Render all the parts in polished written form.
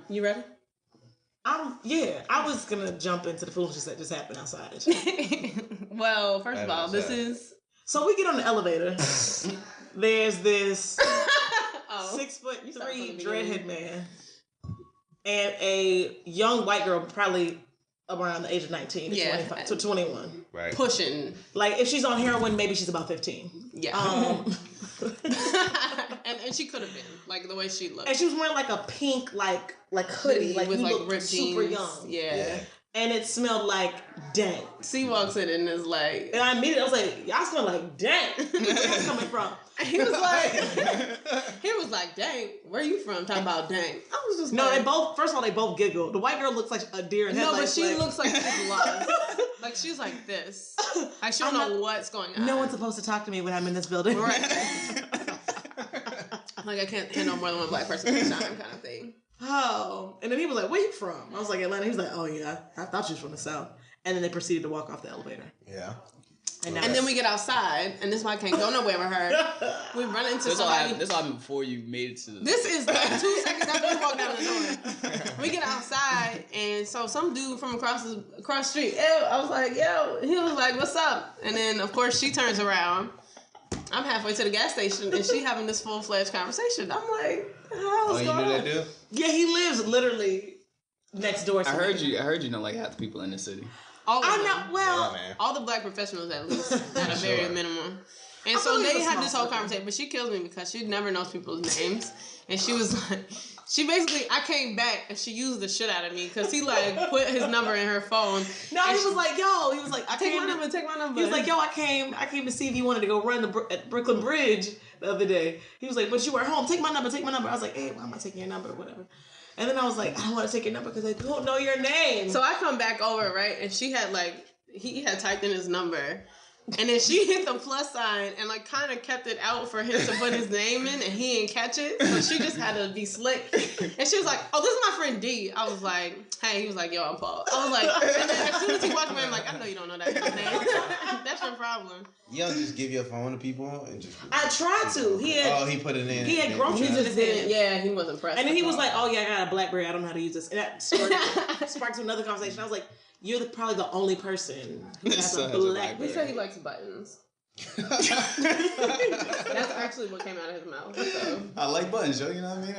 You ready? Yeah, I was gonna jump into the foolishness that just happened outside. Well, first of all, this is... So we get on the elevator. There's this 6'3" dreadhead man and a young white girl, probably around the age of 19 to 21. Right. Pushing. Like, if she's on heroin, maybe she's about 15. Yeah. And she could have been, like, the way she looked. And she was wearing, like, a pink, like hoodie. Like, with, like, ripped super jeans. young. Yeah. And it smelled like dank. C walks in and is like... And I immediately, I was like, y'all smell like dank. Where's that coming from? And he was like, dang, where are you from? Talking about dang. I was just No, first of all, they both giggled. The white girl looks like a deer in headlights. No, but she looks like she's lost. Like, she's like this. Like, she don't know what's going on. No one's supposed to talk to me when I'm in this building. Right. Like, I can't handle more than one black person at a time kind of thing. Oh. And then he was like, where you from? I was like, Atlanta. He was like, oh, yeah, I thought you was from the South. And then they proceeded to walk off the elevator. Yeah. And then we get outside, and this is why I can't go nowhere with her. We run into somebody. This all happened before you made it to the... This is like 2 seconds after we walk down the door. We get outside, and so some dude from across the street, I was like, yo. He was like, what's up? And then, of course, she turns around. I'm halfway to the gas station, and she having this full-fledged conversation. I'm like, what the hell is going on? You knew that dude? Yeah, he lives literally next door to I heard you know like half the people in the city. All the black professionals at least at a very minimum. And so they had this whole conversation, but she kills me because she never knows people's names. And she was like, I came back and she used the shit out of me because he like put his number in her phone. No, he was like, take my number. He was like, yo, I came to see if you wanted to go run at Brooklyn Bridge the other day. He was like, but you were home. Take my number. I was like, hey, why am I taking your number or whatever? And then I was like, I don't want to take your number because I don't know your name. So I come back over, right? And she had he had typed in his number. And then she hit the plus sign and like kind of kept it out for him to put his name in and he didn't catch it. So she just had to be slick. And she was like, oh, this is my friend D. I was like, hey, he was like, yo, I'm Paul. I was like, and then as soon as he walked away, I'm like, I know you don't know that name. That's your problem. You don't just give your phone to people and just... I tried to. He put it in. He had groceries in his hand. Yeah, he wasn't pressed. And then he was like, oh yeah, I got a BlackBerry. I don't know how to use this. And that sparked to another conversation. I was like, you're probably the only person who has a BlackBerry. He said he likes buttons. That's actually what came out of his mouth. So. I like buttons, yo. You know what I mean?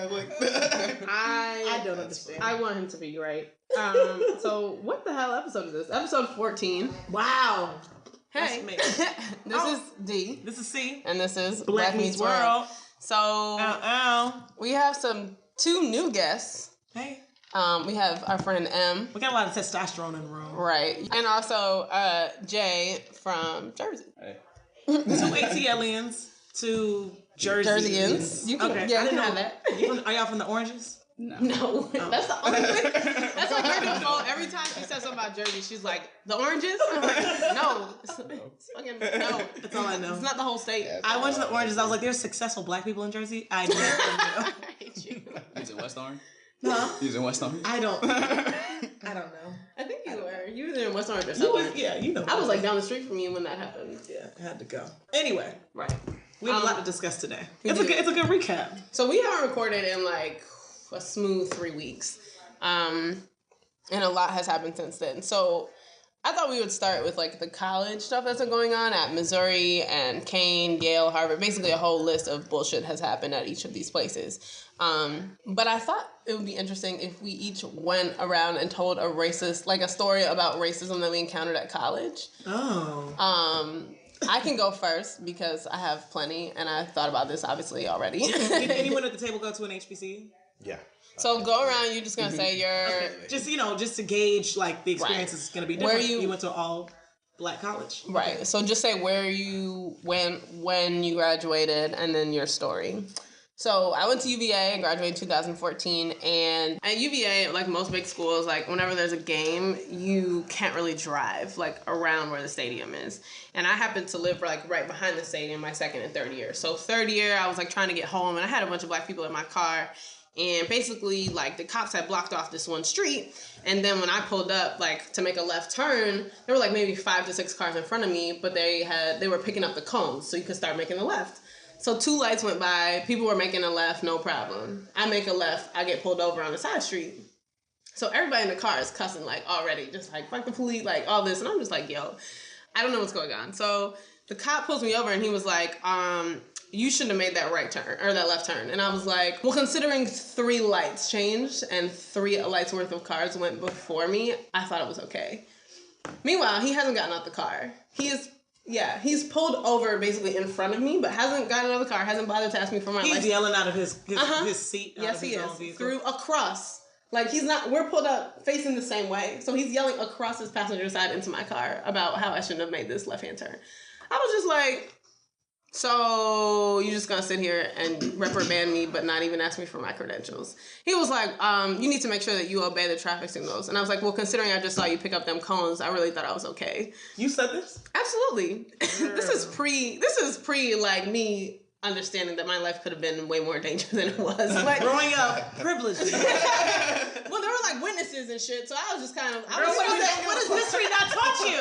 I don't understand. I want him to be great. So what the hell episode is this? Episode 14. Wow. Hey, this is D. This is C. And this is Black Meets World. So we have two new guests. Hey. We have our friend M. We got a lot of testosterone in the room. Right. And also Jay from Jersey. Hey. Two ATLians, two Jerseyans. You can, yeah, I didn't have that. Are y'all from the Oranges? No. That's the only thing. That's like her default. Every time she says something about Jersey, she's like, the Oranges? I'm like, no. It's fucking, no. That's all I know. It's not the whole state. Yeah, I went to the Oranges. I was like, there's successful black people in Jersey. I never knew. I hate you. He's in West Orange? Huh? He's in West Orange? I don't know. I think you were. You were in West Orange or something. You know. I was like down the street from you when that happened. Yeah, I had to go. Anyway. Right. We have a lot to discuss today. It's a good recap. So we haven't recorded in like a smooth 3 weeks. And a lot has happened since then. So I thought we would start with like the college stuff that's been going on at Missouri and Kane, Yale, Harvard. Basically a whole list of bullshit has happened at each of these places. But I thought it would be interesting if we each went around and told a story about racism that we encountered at college. Oh. I can go first because I have plenty and I thought about this obviously already. Did anyone at the table go to an HBCU? Yeah. So go around, you're just going to say okay. Just to gauge like the experience is going to be different. Where you went to all black college. Right. Okay. So just say where you went when you graduated and then your story. So I went to UVA and graduated in 2014, and at UVA, like most big schools, like whenever there's a game, you can't really drive like around where the stadium is. And I happened to live like right behind the stadium my second and third year. So third year, I was like trying to get home, and I had a bunch of black people in my car. And basically, like, the cops had blocked off this one street. And then when I pulled up, like, to make a left turn, there were, like, maybe 5 to 6 cars in front of me. But they were picking up the cones so you could start making a left. So 2 lights went by. People were making a left, no problem. I make a left. I get pulled over on the side street. So everybody in the car is cussing like already, just like fuck the police, like all this, and I'm just like, yo, I don't know what's going on. So the cop pulls me over and he was like, you shouldn't have made that right turn or that left turn. And I was like, well, considering 3 lights changed and 3 lights worth of cars went before me, I thought it was okay. Meanwhile, he hasn't gotten out the car. He's pulled over basically in front of me, but hasn't gotten out of the car, hasn't bothered to ask me for my license. He's yelling out of his seat. Yes, he is. Through across. Like, we're pulled up facing the same way. So he's yelling across his passenger side into my car about how I shouldn't have made this left-hand turn. I was just like, so you're just going to sit here and reprimand me but not even ask me for my credentials? He was like, you need to make sure that you obey the traffic signals. And I was like, well, considering I just saw you pick up them cones, I really thought I was okay. You said this? Absolutely. This is pre, like, me understanding that my life could have been way more dangerous than it was. Like, growing up, privileged. Well, there were like witnesses and shit, so I was just kind of. What does history not taught you?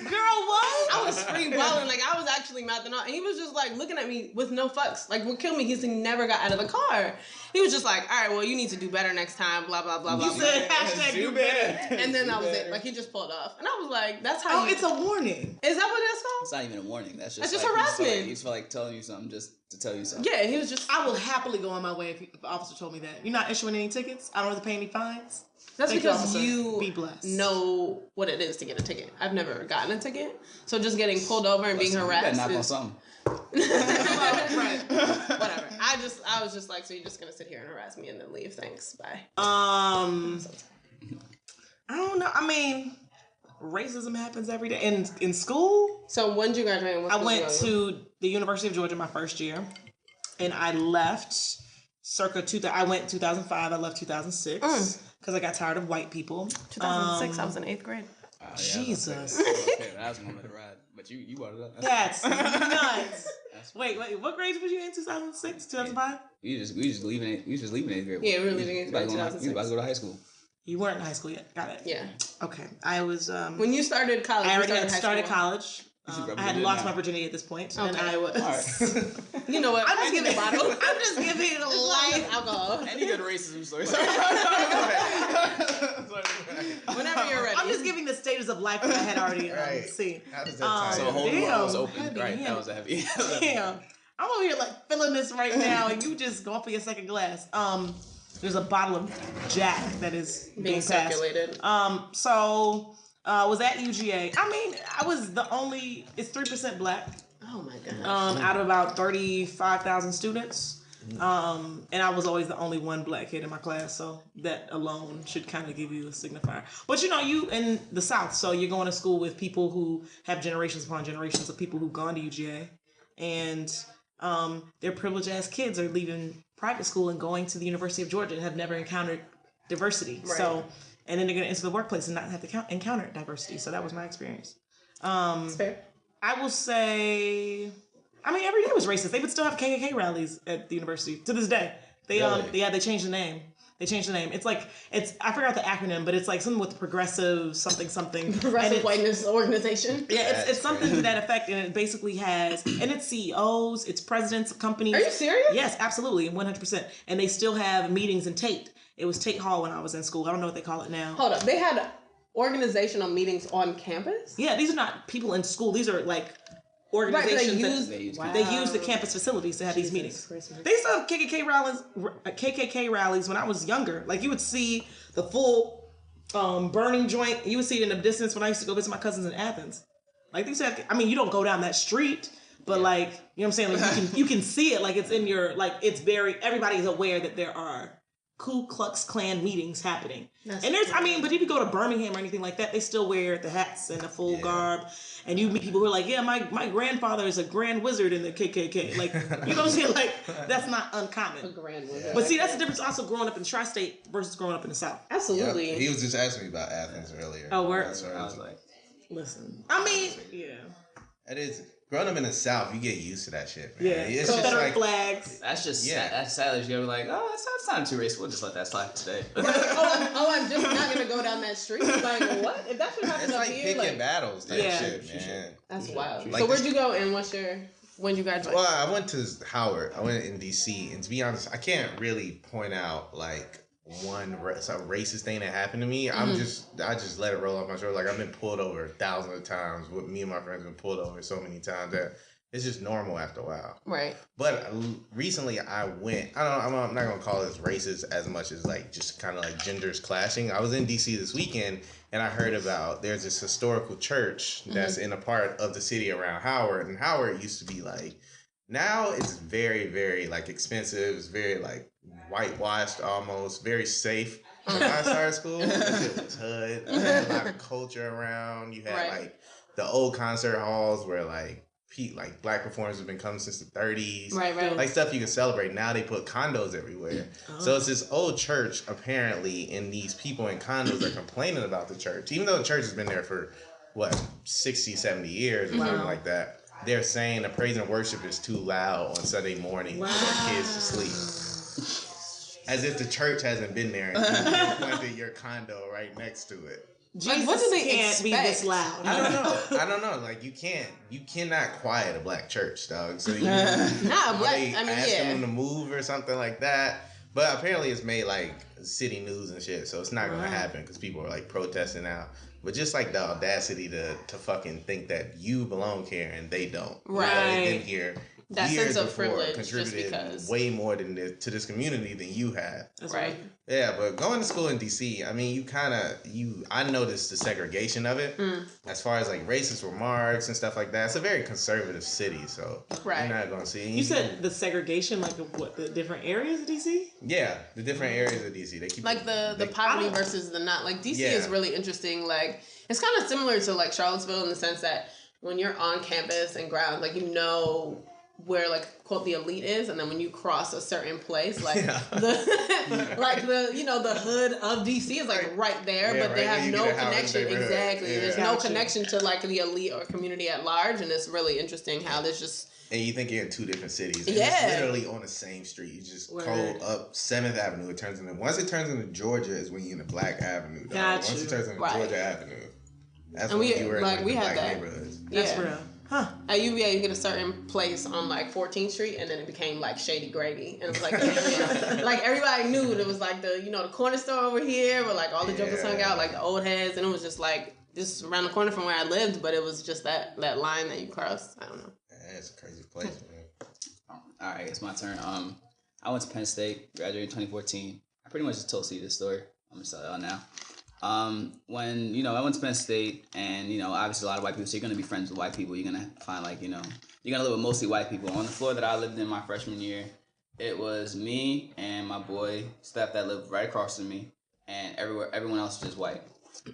Girl, what? I was free balling, like I was actually mouthing off, and he was just like looking at me with no fucks. Like what killed me, he never got out of the car. He was just like, all right, well, you need to do better next time. Blah blah blah blah. You said hashtag do better, and then that was it. Like he just pulled off, and I was like, that's how. It's a warning. Is that what that's called? It's not even a warning. That's just harassment. He's like telling you something just to tell you something. Yeah, he was just. I will happily go on my way if the officer told me that. You're not issuing any tickets. I don't have to pay any fines. That's because you be blessed. Know what it is to get a ticket. I've never gotten a ticket, so just getting pulled over and being harassed. You better knock on something. Right. Whatever. I was just like, so you're just gonna sit here and harass me and then leave? Thanks. Bye. I don't know. I mean, racism happens every day in school. So when did you graduate? I went to the University of Georgia my first year, and I left circa I went 2005. I left 2006 because I got tired of white people. 2006. I was in 8th grade. Yeah, Jesus. I was gonna let it ride, but you brought it up. That's nuts. Wait, what grade was you in? 2006, 2005? We just leaving it. We was just leaving 8th grade. Yeah, we were leaving 8th grade. You was about to go to high school. You weren't in high school yet. Got it. Yeah. Okay. I was. When you started college, I already had started college. I had lost my virginity at this point, okay. And I was. Right. You know what? I'm just giving bottle. I'm just giving it a life alcohol. Any good racism story? Whenever you're ready. I'm just giving the status of life that I had already seen. How does that tie? So the whole world was open. Heavy, Right. That was heavy. Damn. I'm over here like feeling this right now, and you just going for your second glass. There's a bottle of Jack that is being circulated. Was at UGA. I mean, I was the only. It's 3% black. Oh my god. Out of about 35,000 students. And I was always the only one black kid in my class, so that alone should kind of give you a signifier. But you in the South, so you're going to school with people who have generations upon generations of people who've gone to UGA, and their privileged ass kids are leaving private school and going to the University of Georgia and have never encountered diversity. Right. So, and then they're going to enter the workplace and not have to encounter diversity. So that was my experience. Fair. I will say, I mean, every day was racist. They would still have KKK rallies at the university to this day. They they changed the name. I forgot the acronym, but it's like something with progressive something. Progressive Whiteness Organization. Yeah, it's something to that effect, and it basically has, and it's CEOs, it's presidents of companies. Are you serious? Yes, absolutely, 100%. And they still have meetings in Tate. It was Tate Hall when I was in school. I don't know what they call it now. Hold up, they had organizational meetings on campus? Yeah, these are not people in school. These are like organizations they use the campus facilities to have these meetings. Christmas. They used to have KKK rallies when I was younger. Like you would see the full burning joint. You would see it in the distance when I used to go visit my cousins in Athens. Like these have, I mean, you don't go down that street, but like, you know what I'm saying? Like you can see it, like it's in your, like it's very, everybody is aware that there are Ku Klux Klan meetings happening. That's and there's, cool. I mean, but if you go to Birmingham or anything like that, they still wear the hats and the full garb. And you meet people who are like, yeah, my grandfather is a grand wizard in the KKK. Like, you know what I'm saying? Like, that's not uncommon. A grand wizard. But see, that's the difference also growing up in Tri-State versus growing up in the South. Absolutely. Yep. He was just asking me about Athens earlier. Oh, where? That's what I was like, listen. I mean, yeah. It is. Growing up in the South, you get used to that shit, man. Yeah, it's just like flags. That's just that's sadly you're like, oh, that's not too racist. We'll just let that slide today. I'm just not gonna go down that street. Like what? If that should happen it's up like here, picking like battles, that shit, man. That's wild. Like so where'd you go and what's your? When you graduate? Well, I went to Howard. I went in DC, and to be honest, I can't really point out like one racist thing that happened to me. I just let it roll off my shoulder. Like I've been pulled over thousands of times. With me and my friends been pulled over so many times that it's just normal after a while. Right. But recently I went. I'm not gonna call this racist as much as like just kind of like genders clashing. I was in DC this weekend, and I heard about there's this historical church that's in a part of the city around Howard, and Howard used to be like. Now it's very, very like expensive. It's very like whitewashed almost, very safe. When I started school, it was hood. You had a lot of culture around. You had like the old concert halls where like black performers have been coming since the 30s. Right. Like stuff you can celebrate. Now they put condos everywhere. So it's this old church apparently, and these people in condos are complaining about the church. Even though the church has been there for 60, 70 years or something like that. They're saying the praise and worship is too loud on Sunday morning for their kids to sleep. As if the church hasn't been there and you planted your condo right next to it. Jesus, what do they can't be this loud? I don't know. Like you cannot quiet a black church, dog. So you ask them to move or something like that. But apparently it's made like city news and shit, so it's not gonna happen because people are like protesting now. But just like the audacity to fucking think that you belong here and they don't. Right. They've been here that years sense of before, privilege contributed just because. way more to this community than you have. That's right. Yeah, but going to school in DC, I mean, I noticed the segregation of it. As far as like racist remarks and stuff like that. It's a very conservative city, so you're not going to see. You said the segregation, like of what, the different areas of DC? Yeah, the different areas of DC. They keep like the poverty versus the not. Like DC is really interesting. Like it's kind of similar to like Charlottesville in the sense that when you're on campus and ground, like you know where like quote the elite is, and then when you cross a certain place, like the like the the hood of DC is like right there, but they have no connection. Exactly, there's no connection to like the elite or community at large, and it's really interesting how there's just. And you think you're in two different cities. And it's literally on the same street. You just go up 7th Avenue. Once it turns into Georgia is when you're in the Black Avenue. Once it turns into Georgia Avenue, that's when you were in like the black neighborhoods. That's real. Huh. At UVA, you get a certain place on like 14th Street, and then it became like Shady Grady, and it was like like everybody knew it was like the the corner store over here where like all the jokers hung out, like the old heads, and it was just like just around the corner from where I lived, but it was just that line that you crossed. I don't know. Yeah, it's a crazy place, man. All right, it's my turn. I went to Penn State, graduated in 2014. I pretty much just told you this story. I'm gonna tell y'all now. When I went to Penn State, and obviously a lot of white people, so you're gonna be friends with white people. You're gonna find you're gonna live with mostly white people. On the floor that I lived in my freshman year, it was me and my boy Steph that lived right across from me, and everyone else was just white.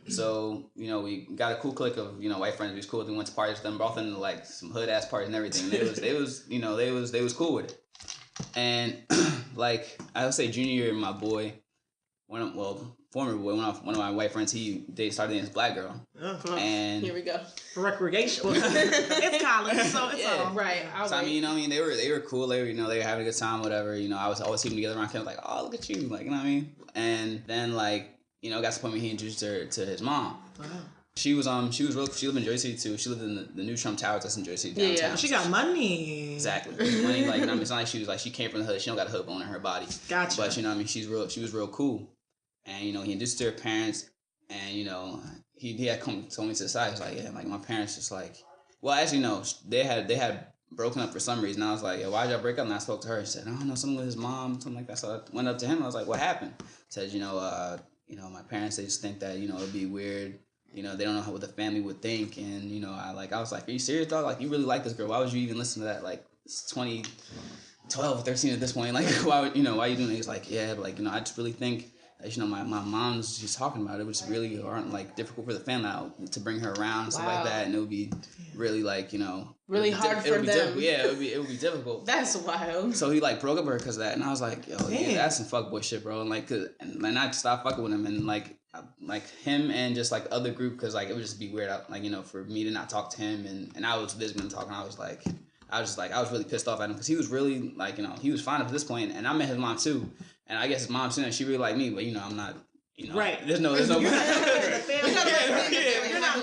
So we got a cool clique of white friends. We was cool with them. We went to parties with them, both in like some hood ass parties and everything. And they was cool with it. And like I would say junior year, my boy, former boy, one of my white friends, they started dating this black girl. And here we go. Recreational. It's college, so it's all right. So they were cool. They were they were having a good time, whatever. I was always seeing them together around campus, like, oh, look at you, like, you know what I mean? And then like got to the point where he introduced her to his mom. Wow. She lived in Jersey City too. She lived in the new Trump Towers that's in Jersey City downtown. Yeah, she got money. Exactly. Money, like, it's not like she came from the hood. She don't got a hood bone in her body. Gotcha. But she was real cool. And he introduced her to her parents, and he had told me to the side. He was like, yeah, like my parents just like, well, actually no, they had broken up for some reason. And I was like, yeah, why'd y'all break up? And I spoke to her and said, I don't know, something with his mom, something like that. So I went up to him. I was like, what happened? He said, my parents, they just think that it'd be weird. They don't know what the family would think. And I was like, are you serious, dog? Like, you really like this girl? Why would you even listen to that? Like, it's 2012, 13 at this point. Like, why are you doing it? He's like, yeah, but like, I just really think that, my mom's, she's talking about it, which really aren't like difficult for the family to bring her around and stuff like that. And it would be really like, really hard for them. Yeah, it would be difficult. That's wild. So he like broke up with her because of that. And I was like, yo, yeah, that's some fuckboy shit, bro. And like, and I stopped fucking with him. And like him and just like the other group, because like it would just be weird, for me to not talk to him. And I was visiting him talking. I was really pissed off at him because he was really like, he was fine up to this point. And I met his mom too. And I guess his mom too, and she really liked me, but I'm not, right. There's no. You're not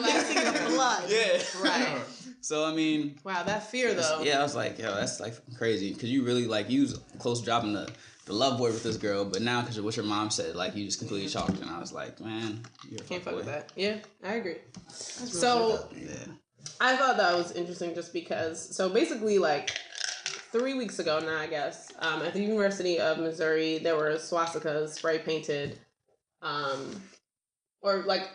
mixing the blood. Yeah. Right. So I mean, wow, that fear though. Yeah, I was like, yo, that's like crazy because you really like you was close dropping the love word with this girl, but now because of what your mom said, like you just completely shocked, and I was like, man, you're Can't fuck with boy. that. Yeah, I agree. So I thought that was interesting just because. So basically, like 3 weeks ago now, I guess, at the University of Missouri, there were swastikas spray painted, or like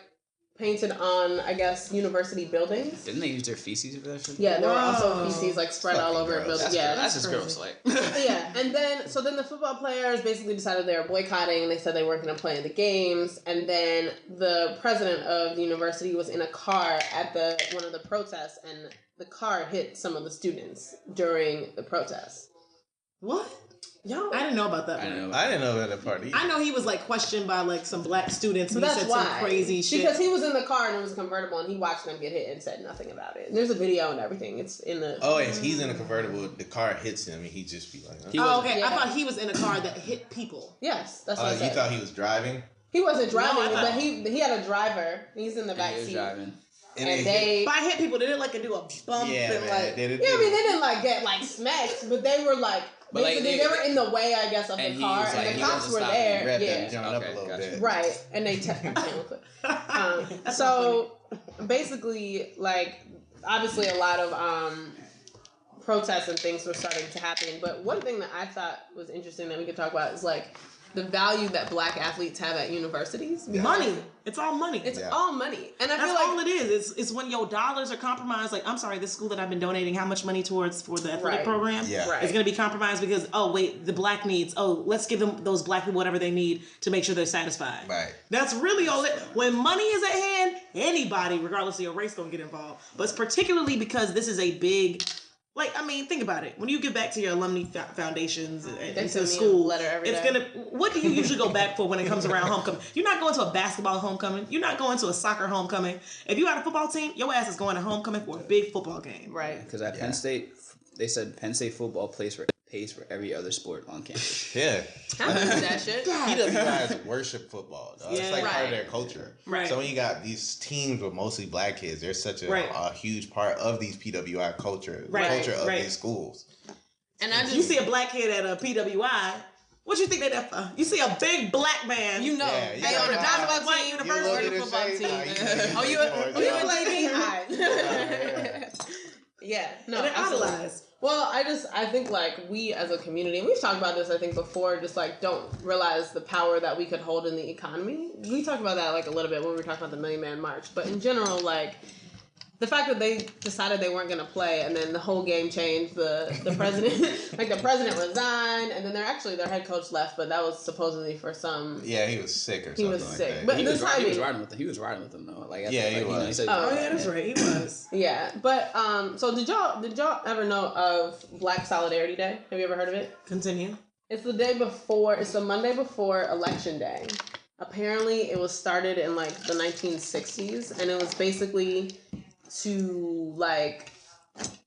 painted on, I guess, university buildings. Didn't they use their feces for that shit? Yeah, there were also feces like spread all over buildings. Yeah, that's just gross. Like, yeah, and then the football players basically decided they were boycotting, and they said they weren't going to play in the games. And then the president of the university was in a car at one of the protests, and the car hit some of the students during the protest. What? Yo, I didn't know about that. I didn't know about that part either. I know he was like questioned by like some black students, and but he that's said why. some crazy shit. Because he was in the car and it was a convertible, and he watched them get hit and said nothing about it. And there's a video and everything. It's in the. Oh, if he's in a convertible, the car hits him, and he just be like, Oh, okay. Yeah. I thought he was in a car that hit people. Yes, that's what I said. You thought he was driving? He wasn't driving, but he had a driver. He's in the back seat. Driving. And they by hit people, they didn't like do a bump yeah, and man, like they did. Yeah, I mean they didn't like get like smacked, but they were like basically they were in the way, I guess, of the car, and the cops were there. Yeah, jumping up a little bit. Right, and they so basically, like obviously a lot of protests and things were starting to happen. But one thing that I thought was interesting that we could talk about is like the value that black athletes have at universities. Money. It's all money. It's all money. And I feel like all it is. It's when your dollars are compromised. Like, I'm sorry, this school that I've been donating how much money towards for the athletic program is going to be compromised because, oh, wait, the black needs, let's give them those black people whatever they need to make sure they're satisfied. Right. That's really all it. When money is at hand, anybody, regardless of your race, going to get involved. But it's particularly because this is a big... Like, I mean, think about it. When you give back to your alumni foundations and to school, letter every it's day. what do you usually go back for when it comes around homecoming? You're not going to a basketball homecoming. You're not going to a soccer homecoming. If you had a football team, your ass is going to homecoming for a big football game. Right. Because at Penn State, they said Penn State football pays for every other sport on campus. Yeah. I believe that shit. PW guys worship football, though. It's like part of their culture. Right. So when you got these teams with mostly black kids, they're such a huge part of these PWI culture, the culture of these schools. And I just, you see a black kid at a PWI, what you think they there for? You see a big black man. you know, hey, on the basketball team, or the football team. You played Yeah, no, they're idolized. Well, I think like we as a community, and we've talked about this I think before, just like don't realize the power that we could hold in the economy. We talked about that like a little bit when we were talking about the Million Man March, but in general, like the fact that they decided they weren't going to play, and then the whole game changed. The president, like the president resigned, and then their head coach left, but that was supposedly for some. Yeah, he was sick or something. He was sick, that. but he was riding with them though. Like he was. He said, yeah, that's right. He was. Yeah, but so did y'all ever know of Black Solidarity Day? Have you ever heard of it? Continue. It's the day before. It's the Monday before Election Day. Apparently, it was started in like the 1960s, and it was basically to like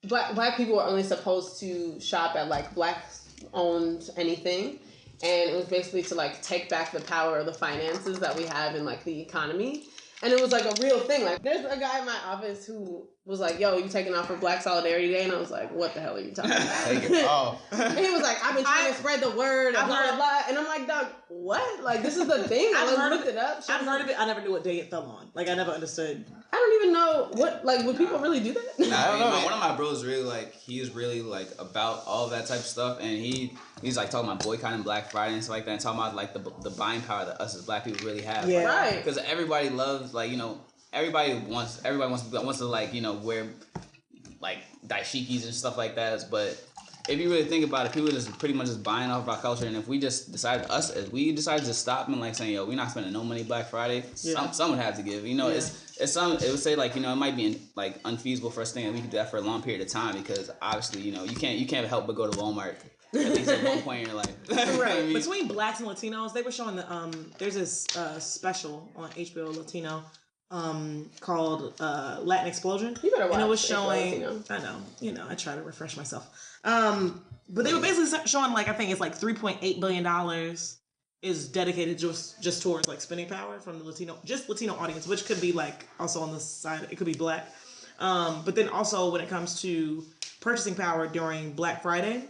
black people were only supposed to shop at like black owned anything, and it was basically to like take back the power of the finances that we have in like the economy. And it was like a real thing. Like there's a guy in my office who was like, yo, you taking off for Black Solidarity Day? And I was like, what the hell are you talking about? Take it off. And he was like, I've been trying to spread the word and blah, blah, blah. And I'm like, dog, what? Like, this is the thing. I looked it up. I've heard of it. I never knew what day it fell on. Like, I never understood. I don't even know what, like, would people really do that? I don't know. One of my bros really, like, he's really, like, about all that type of stuff. And he's like, talking about boycotting Black Friday and stuff like that. And talking about, like, the buying power that us as black people really have. Yeah. Right. Because everybody loves, like, you know, everybody wants to like, you know, wear like dashikis and stuff like that. But if you really think about it, people just pretty much just buying off our culture. And if we just decided to stop and like saying, yo, we're not spending no money Black Friday, some would have to give. You know, it would say like, you know, it might be like unfeasible for us to think that we could do that for a long period of time, because obviously, you know, you can't help but go to Walmart at least at one point in your life. Right. I mean, Between blacks and Latinos, they were showing there's this special on HBO Latino called Latin Explosion. You better watch. And it was showing. HBO. I know. You know, I try to refresh myself. But they were basically showing like, I think it's like $3.8 billion is dedicated just towards like spending power from the Latino audience, which could be like also on the side, it could be black. But then also when it comes to purchasing power during Black Friday,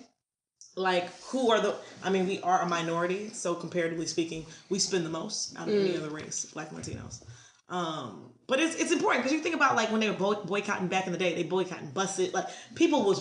like who are we are a minority, so comparatively speaking, we spend the most out of any other race, Black and Latinos. But it's important because you think about like when they were boycotting back in the day, they boycotting buses. Like people was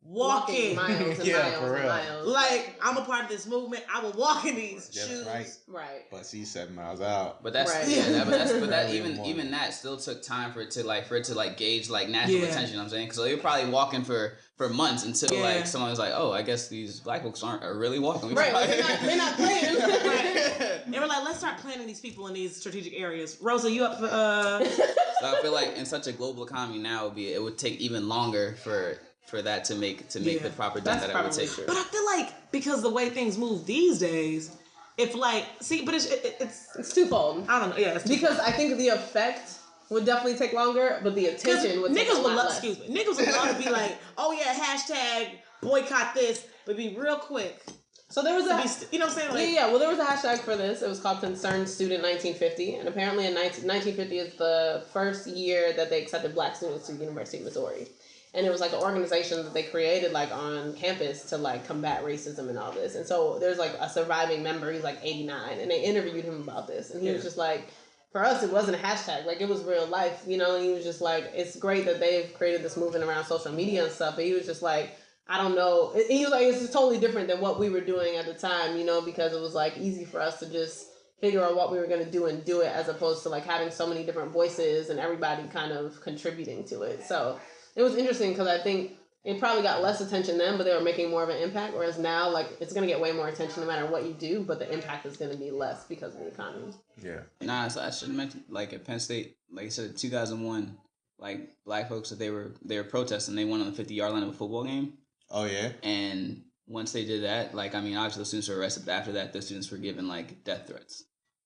walking miles and miles and miles. Like I'm a part of this movement. I will walk in these shoes. Right. But she's 7 miles out. But that's but that even that still took time for it to gauge like national attention. You know what I'm saying, because they were probably walking for months until like someone was like, oh, I guess these Black folks are really walking. Right. They're not playing. Right. They were like, let's start planting these people in these strategic areas. Rosa, you up for? So I feel like in such a global economy now, it would take even longer for that to make the proper dent that it would take. But I feel like because the way things move these days, if like it's twofold. I don't know. Yeah, it's because I think the effect would definitely take longer, but the attention would take a lot less. Excuse me, niggas would love to be like, oh yeah, hashtag boycott this, but be real quick. So there was you know what I'm saying? Like, well, there was a hashtag for this. It was called Concerned Student 1950, and apparently in 1950 is the first year that they accepted Black students to the University of Missouri. And it was like an organization that they created like on campus to like combat racism and all this. And so there's like a surviving member, he's like 89, and they interviewed him about this. And he was just like, for us, it wasn't a hashtag. Like, it was real life, you know? And he was just like, it's great that they've created this movement around social media and stuff. But he was just like, I don't know. He was like, it's just totally different than what we were doing at the time, you know? Because it was like easy for us to just figure out what we were going to do and do it, as opposed to like having so many different voices and everybody kind of contributing to it. So it was interesting because I think it probably got less attention then, but they were making more of an impact. Whereas now, like, it's going to get way more attention no matter what you do, but the impact is going to be less because of the economy. Yeah. Nah, so I should mention, like, at Penn State, like I said, in 2001, like, Black folks, that they were protesting. They went on the 50-yard line of a football game. Oh, yeah? And once they did that, like, I mean, obviously those students were arrested, but after that, the students were given, like, death threats.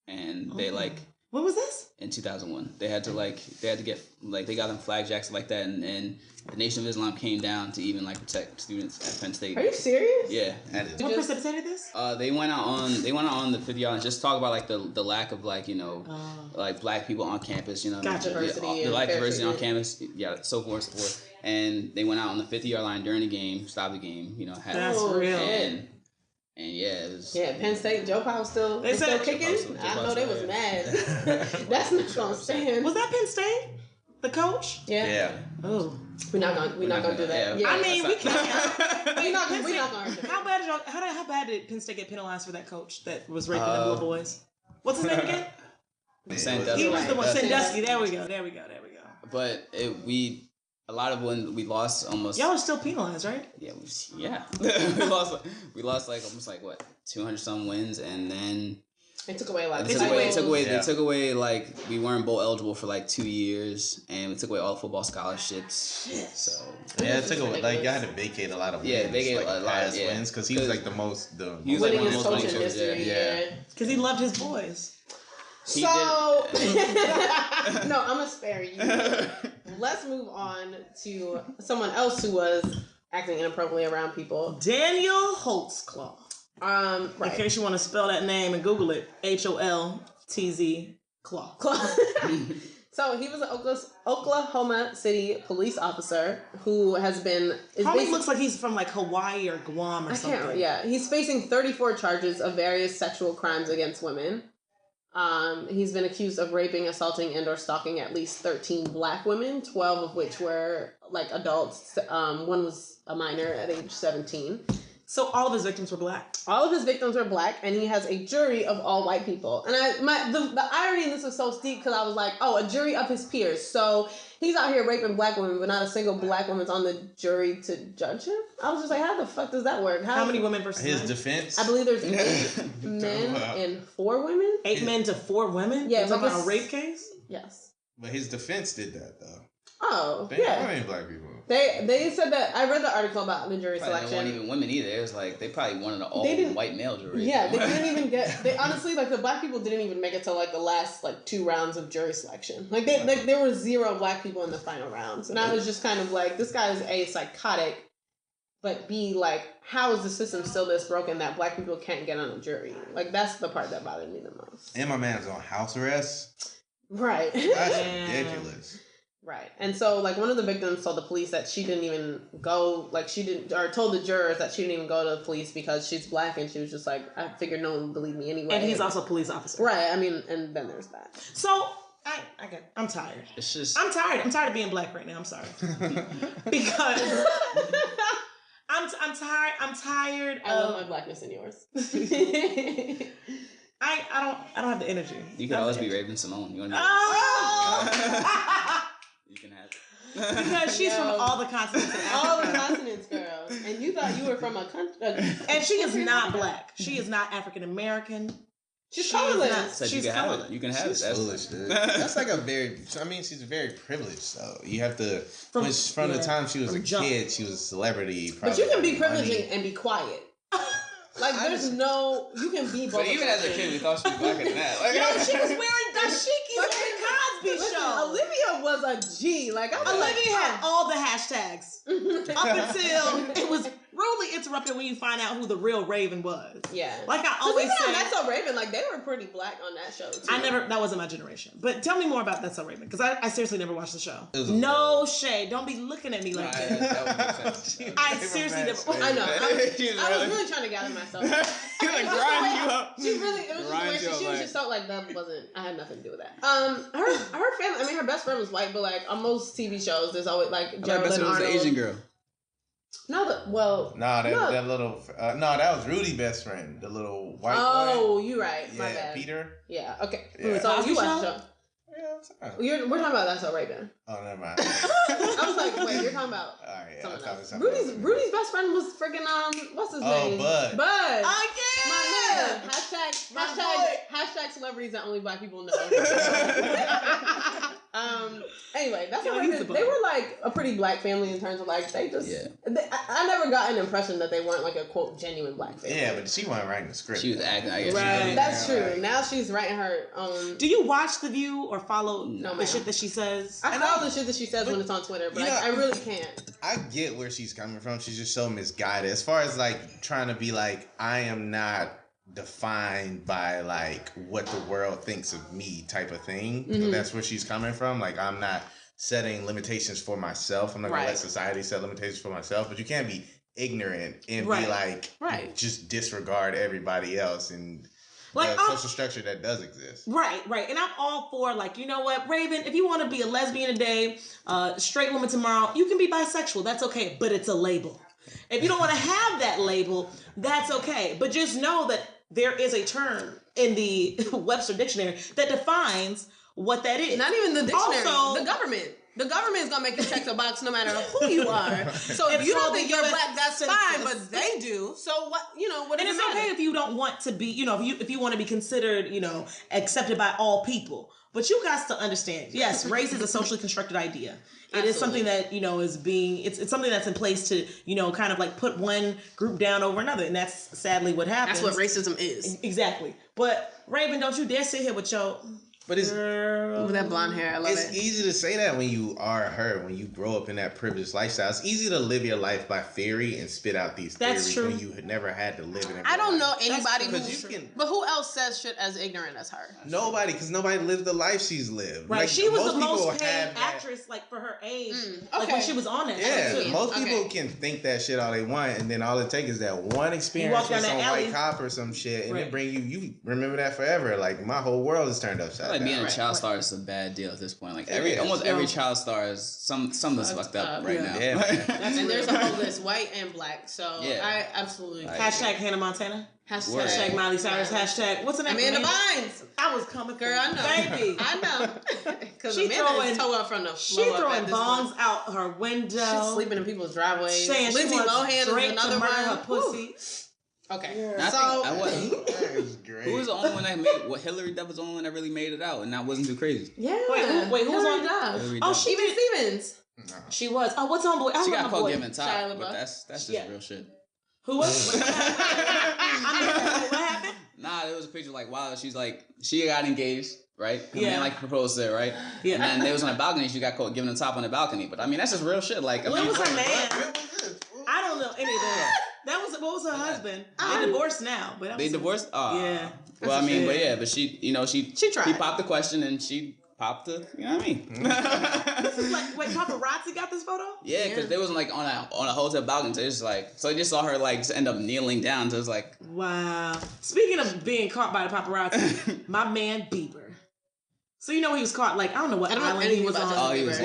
And they, like... When was this? In 2001. They had to get, like, they got them flag jackets like that, and the Nation of Islam came down to even, like, protect students at Penn State. Are you serious? Yeah. What precipitated this? They went out on the 50-yard and just talk about, like, the lack of, like, you know, like, Black people on campus, you know. Gotcha. Diversity. The lack of diversity on campus, so forth, so forth. And they went out on the 50-yard line during the game, stopped the game, you know. That's real. And yeah, it was... Yeah, Penn State, Joe Powell still kicking. I know they was mad. That's not gonna stand. Was that Penn State? The coach? Yeah. Oh. We're not gonna do that. Yeah. I mean, we can't. we're not gonna. How bad did Penn State get penalized for that coach that was raping the little boys? What's his name again? Sandusky. He was the one. Sandusky. There we go. But a lot of when we lost almost... Y'all are still penalized, right? Yeah, we lost like almost like what 200-some wins, and then they took away like they took away like we weren't bowl eligible for like 2 years, and we took away all the football scholarships. So yeah, it took away like y'all had to vacate a lot of wins. Yeah, vacate a lot of wins because he was like the most he was like one of the most winning coaches. Yeah, because he loved his boys. So no, I'm gonna spare you. Let's move on to someone else who was acting inappropriately around people. Daniel Holtzclaw. Right. In case you want to spell that name and Google it, Holtz Claw. So he was an Oklahoma City police officer who has been... Probably looks like he's from like Hawaii or Guam or something. Yeah, he's facing 34 charges of various sexual crimes against women. He's been accused of raping, assaulting, and or stalking at least 13 Black women, 12 of which were like adults. One was a minor at age 17. So all of his victims were Black? All of his victims were Black, and he has a jury of all white people. And the irony in this was so steep because I was like, oh, a jury of his peers. So he's out here raping Black women, but not a single Black woman's on the jury to judge him? I was just like, how the fuck does that work? How many women versus his men? defense? I believe there's 8 men and 4 women. 8 men to 4 women? Yeah. You're talking about a rape case? Yes. But his defense did that though. Oh, they yeah. ain't Black people. They said that. I read the article about the jury probably selection. They weren't even women either. It was like they probably wanted an all white male jury. Yeah, they didn't even get. They honestly, like, the Black people didn't even make it to like the last like 2 rounds of jury selection. Like there were 0 Black people in the final rounds, and I was just kind of like, this guy is A, psychotic, but B, like, how is the system still this broken that Black people can't get on a jury? Like, that's the part that bothered me the most. And my man's on house arrest. Right. That's ridiculous. Right. And so, like, one of the victims told the police that she didn't even go, like, or told the jurors that she didn't even go to the police because she's black, and she was just like, I figured no one would believe me anyway. And he's also a police officer. Right. I mean, and then there's that. So, I'm tired. It's just... I'm tired. I'm tired of being black right now. I'm sorry. Because... I'm tired. I'm tired. I love my blackness in yours. I don't have the energy. You could always be Raven Simone. You want to be You can have it. Because she's from all the continents. All the continents, girl. And you thought you were from a country. And she is not black. She is not African American. She's colorless. So you can have it. You can have it. That's foolish, dude. That's like a very... I mean, she's very privileged, though. You have to... From the time she was a kid, she was a celebrity. But you can be privileged and be quiet. Like, there's no... You can be both. But even as a kid, we thought she was blacker than that. Like, yo, she was wearing dashikis on the Cosby Show. Olivia was a G. Like, Olivia had all the hashtags. Up until it was rudely interrupted when you find out who the real Raven was. Yeah. Like I always say, That's So Raven, like, they were pretty black on that show, too. that wasn't my generation. But tell me more about That's So Raven, because I seriously never watched the show. No shade. Don't be looking at me like that. That would make sense. I seriously never. I know. I was really trying to gather myself. He like grind you up. She really, it was just weird. She was just felt like that wasn't, I had nothing to do with that. Her family, I mean, her best friend was white, but like on most TV shows, there's always like Geraldine Arnold. Was the Asian girl. No, that little, that was Rudy's best friend, the little white boy. Oh, you're right. Yeah, My bad. Peter. Yeah, okay. Yeah. So you watched the show. Yeah, I'm sorry. We're talking about That's So Raven. Oh, never mind. I was like, wait, you're talking about something else. Rudy's best friend was freaking what's his name? Bud. Bud. Oh yeah. My man. Hashtag celebrities that only black people know. Anyway, That's So Raven. They were like a pretty black family in terms of like I never got an impression that they weren't like a quote genuine black family. Yeah, but she wasn't writing the script. She was acting. I guess. Right. That's true. Right. Now she's writing her own. Do you watch The View or follow the shit that she says? I follow the shit that she says when it's on Twitter, but I really can't. I get where she's coming from. She's just so misguided. As far as like trying to be like, I am not defined by like what the world thinks of me type of thing. Mm-hmm. So that's where she's coming from. Like, I'm not setting limitations for myself. I'm not gonna let society set limitations for myself. But you can't be ignorant and be like just disregard everybody else and like the social structure that does exist. Right. And I'm all for like, you know what, Raven, if you want to be a lesbian today, straight woman tomorrow, you can be bisexual. That's okay, but it's a label. If you don't want to have that label, that's okay. But just know that there is a term in the Webster Dictionary that defines what that is. Not even the dictionary. Also, the government. The government is going to make you check the box no matter who you are. So if you don't think you're black, that's fine, but they do. So what, what and it's okay if you don't want to be, if you want to be considered, accepted by all people. But you guys to understand, yes, race is a socially constructed idea. It is something that, is being, it's something that's in place to, kind of like put one group down over another. And that's sadly what happens. That's what racism is. Exactly. But Raven, don't you dare sit here with your... But it's with that blonde hair. I love it. It's easy to say that when you are her, when you grow up in that privileged lifestyle. It's easy to live your life by theory and spit out these theories when you never had to live in it. I don't know anybody but who else says shit as ignorant as her? Nobody, because nobody lived the life she's lived. Right, like, she was the most paid actress, like for her age, like when she was on that. Yeah, most people can think that shit all they want, and then all it takes is that one experience with some white cop or some shit, and it bring you remember that forever. Like my whole world is turned upside down. Like being a child star is a bad deal at this point. Like almost every child star is some of us fucked up right now. Yeah, and there's a whole list, white and black. So I absolutely hashtag Hannah Montana. Hashtag Miley Cyrus. Hashtag what's the name? Amanda Bynes. I was coming, girl. I know, baby. I know. Because Amanda is toe up from the floor. She throwing bombs out her window. She's sleeping in people's driveways. Saying Lindsay Lohan is another one. Her pussy. Okay. Yeah. Who was the only one that made? Hillary Duff was the only one that really made it out, and that wasn't too crazy. Yeah. Wait, who was on Duff? Oh, Stevens. No. She was. Oh, what's on boy? She got caught giving top, but that's just real shit. Who was? What happened? Nah, there was a picture like she's like she got engaged. Right? Her man like proposed to her, right? Yeah. And then they was on the balcony. She got caught giving the top on the balcony. But I mean, that's just real shit. Like, when was her man? I don't know any of that. What was her husband? They divorced now, but they divorced. Yeah. Well, I mean, but she tried. He popped the question and she popped the, you know what I mean? This is like, wait, paparazzi got this photo? Yeah, because they wasn't like on a hotel balcony. So it's like, so I just saw her like just end up kneeling down. So it's like, wow. Speaking of being caught by the paparazzi, my man Bieber. So you know he was caught, like, I don't know what island he was on. Oh, he was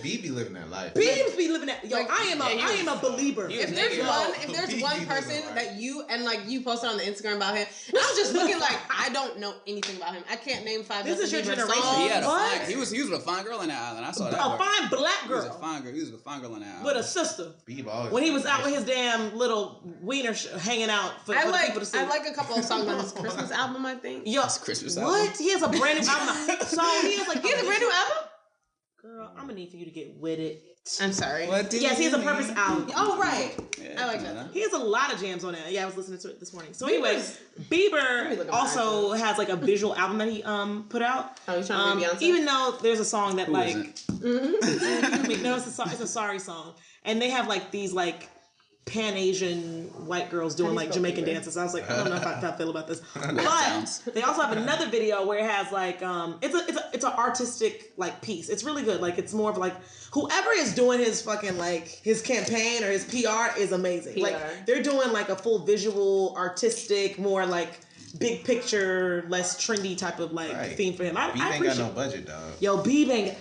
B be living that life. B be living that. Yo, like, I am a believer. If there's one person that you posted on the Instagram about him, I'm just looking like I don't know anything about him. I can't name 5. This is your generation. He had he was with a fine girl in that island. I saw that. A fine black girl. He was a fine girl. He was with a fine girl in that island. With a sister. When he was out with his damn little wiener hanging out for the people to see. I like a couple of songs on his Christmas album, I think. Yo, it's Christmas album. What? He has a brand new album. So he has a brand new album? Girl, I'm gonna need for you to get with it. I'm sorry. Yes, he has a Purpose album. Oh, right. Yeah, I like that. He has a lot of jams on it. Yeah, I was listening to it this morning. So anyway, Bieber also has like a visual album that he put out. Oh, he's trying to be Beyonce? Even though there's a song that no, it's a sorry song. And they have like these like Pan-Asian white girls doing like Jamaican dances. I was like, I don't know how I feel about this. But they also have another video where it has like it's an artistic like piece. It's really good. Like it's more of like whoever is doing his fucking like his campaign or his PR is amazing. PR. Like they're doing like a full visual, artistic, more like big picture, less trendy type of like theme for him. I ain't got no budget, dog. Yo, Bieber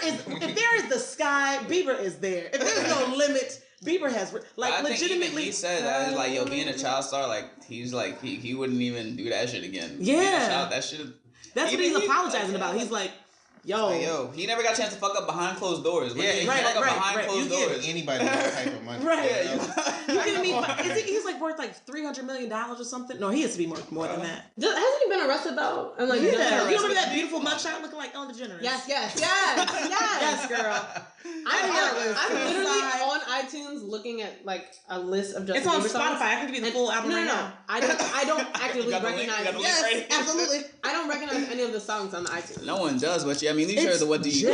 is, if there is the sky, Bieber is there. If there's no limit, Bieber has, like, I legitimately. He said that, like, yo, being a child star, like, he's like, he wouldn't even do that shit again. Yeah. That shit. That's what he's apologizing about. He's like, yo, he never got a chance to fuck up behind closed doors. Yeah, behind closed doors. Anybody that type of money. Right. You kidding me? He's like worth like $300 million or something. No, he has to be more than that. Hasn't he been arrested though? And like, you remember that beautiful mugshot looking like Ellen DeGeneres? Yes, girl. I'm literally on iTunes looking at like a list of Justin Bieber songs. It's on Spotify. I can give you the full album right now. I don't actively recognize. Yes, absolutely. I don't recognize any of the songs on the iTunes. No one does, but I mean, these are the what do you?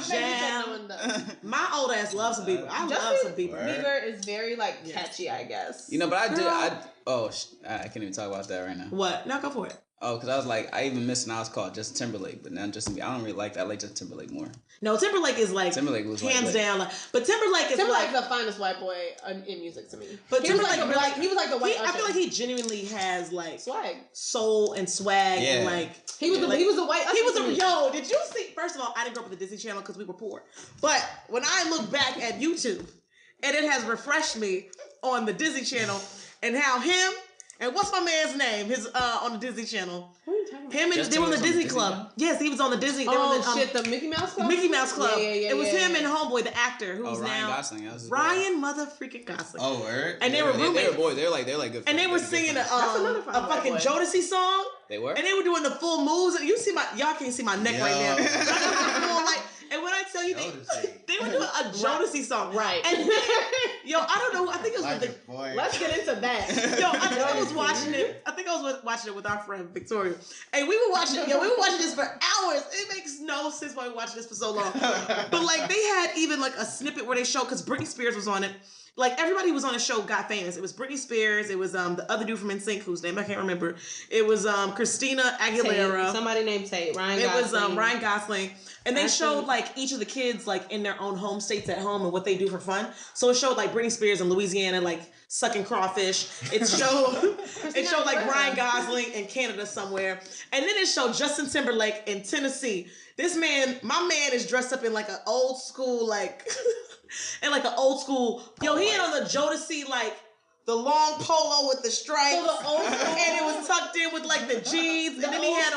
Jam. My old ass loves some Bieber. I love some Bieber. Bieber is very like catchy, I guess. You know, but I can't even talk about that right now. What? No, go for it. Oh, because I was like, I even missed when I was called Justin Timberlake, but now I don't really like that. I like Justin Timberlake more. No, Timberlake is like Timberlake was hands down. But Timberlake is like the finest white boy in music to me. But Timberlake, he was like the white. I feel like he genuinely has like swag, soul, and swag, and like he was the white. Yo, did you see? First of all, I didn't grow up with the Disney Channel because we were poor. But when I look back at YouTube, and it has refreshed me on the Disney Channel and how him. And what's my man's name? His on the Disney Channel. Him and they were on the Disney Club. Yes, he was on the Disney. The Mickey Mouse Club. Mickey Mouse Club. Yeah, it was him and Homeboy, the actor, who's Ryan now Gosling. Ryan motherfucking Gosling. Oh, word. And they were roommates. They were boys. They're like good. And they were singing a fucking Jodeci song. They were. And they were doing the full moves. You see y'all can't see my neck right now. And when I tell you, they were doing a Jodeci song. Right. And then, I don't know. I think it was Let's get into that. I think I was watching it. I think I was watching it with our friend Victoria. And we were watching this for hours. It makes no sense why we watched this for so long. But like they had even like a snippet where they showed, because Britney Spears was on it. Like everybody who was on the show got famous. It was Britney Spears. It was the other dude from NSYNC whose name I can't remember. It was Christina Aguilera. Somebody named Tate. Ryan Gosling. And they showed like each of the kids like in their own home states at home and what they do for fun. So it showed like Britney Spears in Louisiana like sucking crawfish. It showed like Ryan Gosling in Canada somewhere. And then it showed Justin Timberlake in Tennessee. My man is dressed up in like an old school like and like an old school. He had on the Jodeci like the long polo with the stripes, and it was tucked in with like the jeans, and then he had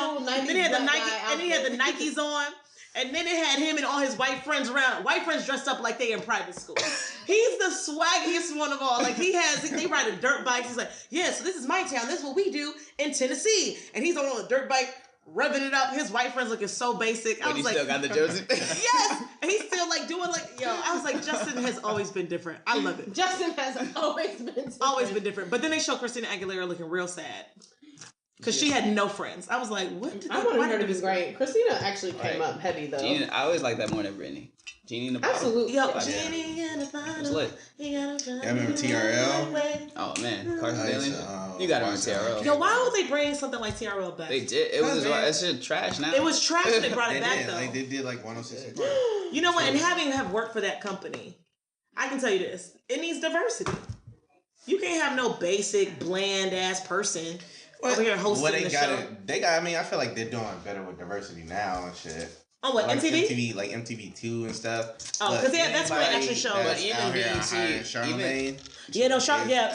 the Nikes on. And then it had him and all his white friends around. White friends dressed up like they in private school. He's the swaggiest one of all. Like they ride a dirt bike. He's like, so this is my town. This is what we do in Tennessee. And he's on a dirt bike, revving it up. His white friends looking so basic. I was like, still got the jersey. Yes. And he's still like doing like, I was like, Justin has always been different. I love it. Justin has always been different. Always been different. But then they show Christina Aguilera looking real sad. Because she had no friends. I was like, what? I wanted her to be great. Christina actually came up heavy, though. I always like that more than Britney. Genie in the Bottle. Absolutely. Genie in the Bottle. It's lit. I remember TRL. Oh, man. Carson Daly. You got to run TRL. Yo, why don't they bring something like TRL back? They did. It was that shit trash now. It was trash. They brought it back did. though. Like they did like 106. You know what? And having have worked for that company, I can tell you this: it needs diversity. You can't have no basic, bland ass person over here hosting the show. I mean, I feel like they're doing better with diversity now and shit. Oh, what, like MTV? Like MTV2 and stuff. Oh, because that's where they actually show. But even BET, Charlamagne.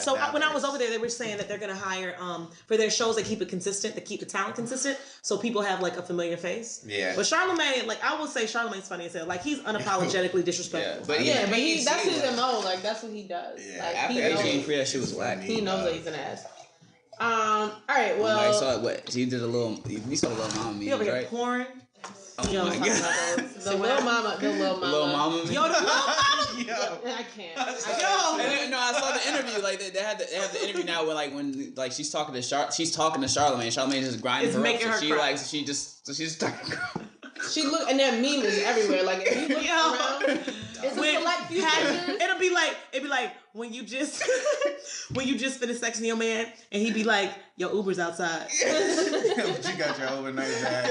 So when I was over there, they were saying that they're gonna hire for their shows. They keep it consistent. They keep the talent consistent, so people have like a familiar face. Yeah. But Charlamagne, like I will say, Charlamagne's funny as hell. Like he's unapologetically disrespectful. But that's his MO. Like that's what he does. Yeah. Like, after AJ Free, that shit was whack. He knows that he's an ass. All right. Well, I saw what she did a little. We saw a little mama He over meme, here right? porn. Oh Yo, my god. The little mama. Little mama. Yo, the little mama. Yo. I can't. No, I saw the interview. Like they have the interview now where when she's talking to Charlamagne. Charlamagne just grinding It's her making up. her So cry. she's just talking. She look, and that meme is everywhere. Like if you look around, it's a When select few pictures. it'd be like when you just finish sexing your man and he'd be like, "Yo, Uber's outside." But you got your overnight bag.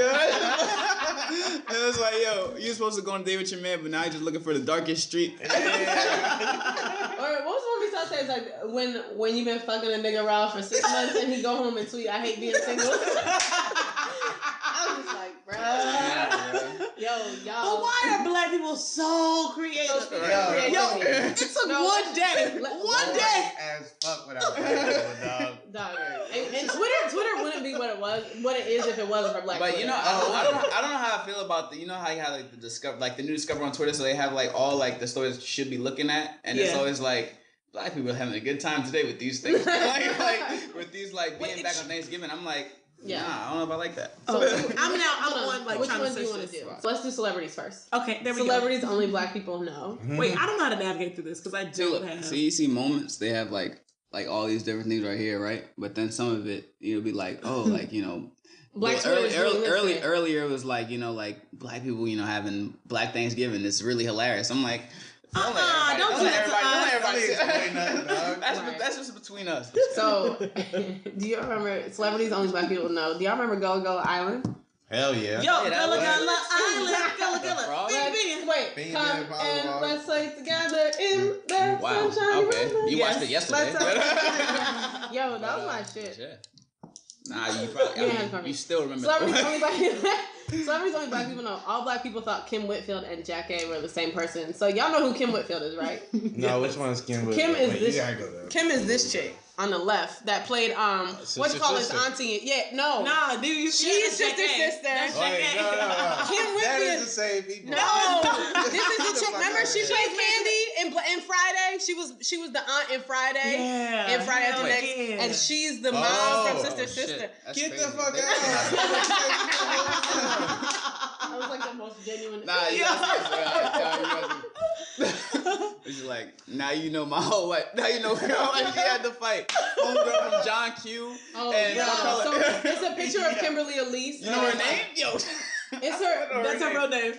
It was like, yo, you're supposed to go on a date with your man, but now you're just looking for the darkest street. Or what was the one we saw say? It's like when you've been fucking a nigga around for 6 months and he go home and tweet, "I hate being single." I was just like, bruh. Yo, y'all. But why are black people so creative? Yo, it took one day. One day. As fuck without dog. Dog. And Twitter wouldn't be what it is if it wasn't for black. But Twitter. I don't know how I feel about you know how you have like the new Discover on Twitter, so they have like all like the stories you should be looking at, and it's always like black people are having a good time today with these things, like with these like being back on Thanksgiving. I'm like, nah, I don't know if I like that. I'm on like which trying one to do you search want to this. do? So let's do celebrities first. Okay, there we go. Celebrities only black people know. Wait, I don't know how to navigate through this because I don't have. So you see moments they have like all these different things right here, right? But then some of it it'll be like, oh, like Black earlier it was like like black people having Black Thanksgiving. It's really hilarious. I'm like. Don't do that to us. That's just between us. So, do you remember celebrities only black people know? Do y'all remember Go Island? Hell yeah. Yo, Gullah Gullah Island. Wait, come and let's play together in the sunshine. Okay, you watched it yesterday. Yo, that was my shit. Nah, you probably you still remember. Celebrities only black people know. All black people thought Kim Whitfield and Jack A were the same person. So y'all know who Kim Whitfield is, right? No, which one is Kim Whitfield? Kim is this chick on the left that played what you call his auntie? Yeah, no. Nah, dude, she's sister. That's no. Kim Whitfield. That is the same people. No, this is the chick. Remember, she played Candy in Friday. She was the aunt in Friday. Yeah. In Friday After Next, and she's the mom from Sister. Get the fuck out! That was like the most genuine. Nah, it's like now you know my whole life. Now you know she had to fight. Homegirl from John Q. Oh, and so it's a picture of Kimberly Elise. You know her name? Yo, it's her. That's her real name.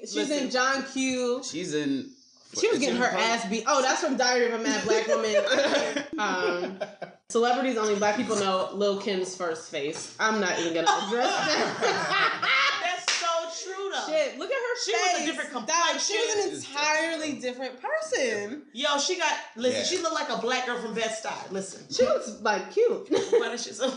She's in John Q. She's in. She was getting her ass beat. Oh, that's from Diary of a Mad Black Woman. Celebrities only black people know Lil' Kim's first face. I'm not even gonna address that. That's so true though. Shit, look at her She face. was a different complexion. She was an entirely different person. Yo, she looked like a black girl from Bed-Stuy. Listen. She looks like cute. Why that shit so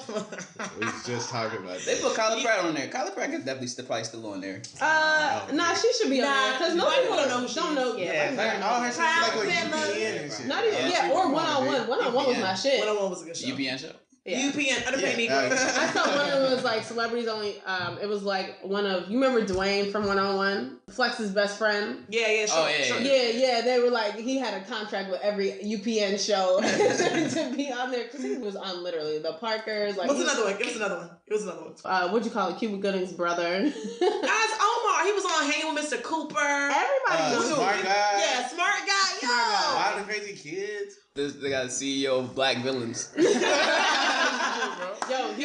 We was just talking about that. They put Kyla Pratt on there. Kyla Pratt is definitely probably still on there. Nah, she should be on there because no people don't know who she don't know. All her shit like on UPN and shit. Not even or 1-on-1. 1-on-1 was my shit. 1-on-1 was a good show. UPN show. Yeah. UPN, underpaid Negro. I saw one of them was like celebrities only. It was like one of you remember Dwayne from 1-on-1, Flex's best friend. Yeah, sure. Oh, Yeah. They were like he had a contract with every UPN show to be on there because he was on literally the Parkers. Like What's another one? Give us another one. What'd you call it? Cuba Gooding's brother. Guys, Omar. He was on Hanging with Mr. Cooper. Everybody knows Smart Guy. Yeah, Smart Guy. Yo. Wild and Crazy Kids. They got the CEO of Black Villains. Yo,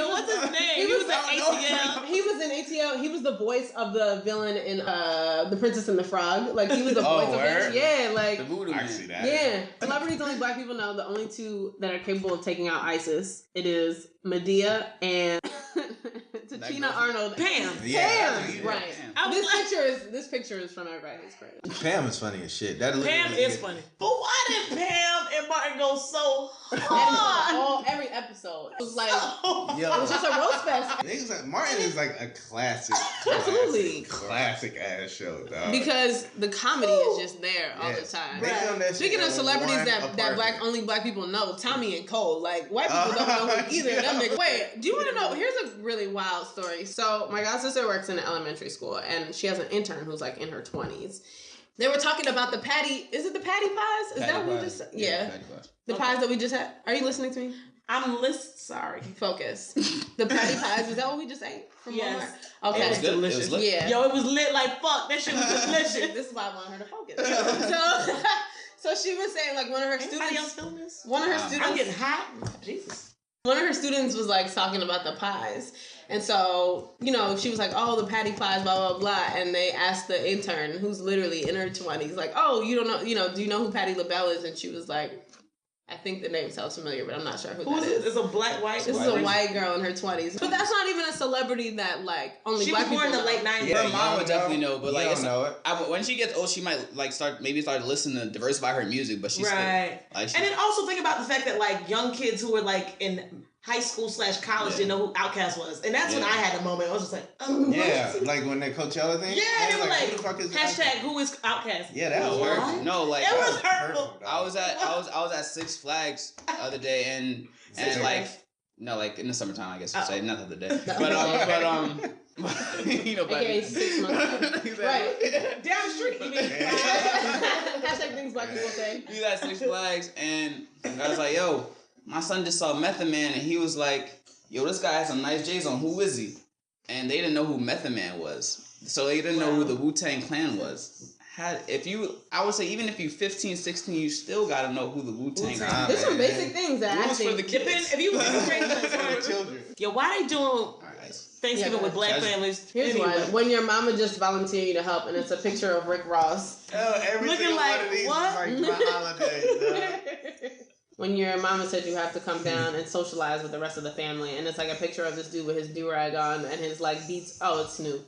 what's his name? He was at ATL. He was in ATL. He was the voice of the villain in The Princess and the Frog. Like, he was the voice of it. Yeah, like... The voodoo man. I see that. Yeah. Celebrities only black people know. The only two that are capable of taking out ISIS. It is Medea and... Tina Arnold. Pam. Yeah, Right. Pam. This picture is from Everybody's Crazy. Pam is funny as shit. That Pam is funny. But why did Pam and Martin go so hard? Every episode. It was like... Yo, It was just a roast fest. niggas like Martin is like a classic, Absolutely. classic ass show, dog. Because the comedy is just there all the time. They filmed that shit Speaking of in celebrities one that apartment. only black people know, Tommy and Cole. Like, white people don't know who either of them niggas. Wait, do you want to know? Here's a really wild story. So my god sister works in an elementary school, and she has an intern who's like in her 20s. They were talking about the patty. Is it the patty pies? Is that what we just said? Yeah. The pies that we just had. Are you listening to me? I'm sorry. Focus. The patty pies. Is that what we just ate from Yes. Walmart? Okay. It was good. It was lit. Yeah. Yo, it was lit like fuck. That shit was delicious. This is why I want her to focus. So she was saying like one of her Anybody else students. feeling this? One of her I'm students. getting hot. Jesus. One of her students was like talking about the pies. And so, you know, she was like, oh, the patty pies, blah, blah, blah. And they asked the intern, who's literally in her 20s, like, oh, you don't know, do you know who Patti LaBelle is? And she was like, I think the name sounds familiar, but I'm not sure who that is. It's a black, white. This is a white girl in her 20s. But that's not even a celebrity that, like, only She black was born people in the know. late 90s. Her you mom don't would definitely know, but You like don't it's, know it. when she gets old, she might like start to listen to diversify her music, but she's Right. still, like, And then also think about the fact that like young kids who were like in high school / college didn't know who Outkast was, and that's when I had a moment. I was just like, oh, Yeah, like when that Coachella thing. yeah, they were like, who the fuck is hashtag who is Outkast? Yeah, that was What? hurtful. no, like It was hurtful. I was at Six Flags the other day, and like no, like in the summertime, I guess you'd say, not the other day, but you know, but AKA 6 months. Right. Down the street, you mean? Hashtag things black people say. He was at Six Flags, and I was like, yo, my son just saw Method Man, and he was like, yo, this guy has some nice J's on. Who is he? And they didn't know who Method Man was. So they didn't know who the Wu-Tang Clan was. I would say even if you're 15, 16, you still got to know who the Wu-Tang Clan is. There's some basic things that I Rules for think. the kids. If you For the children. yo, why they doing Thanksgiving with black families? Here's anyway. one. When your mama just volunteered you to help, and it's a picture of Rick Ross. Oh, every Looking single like one of these what? is like my holiday. When your mama said you have to come down and socialize with the rest of the family, and it's like a picture of this dude with his do-rag on and his like beats. Oh, it's Snoop.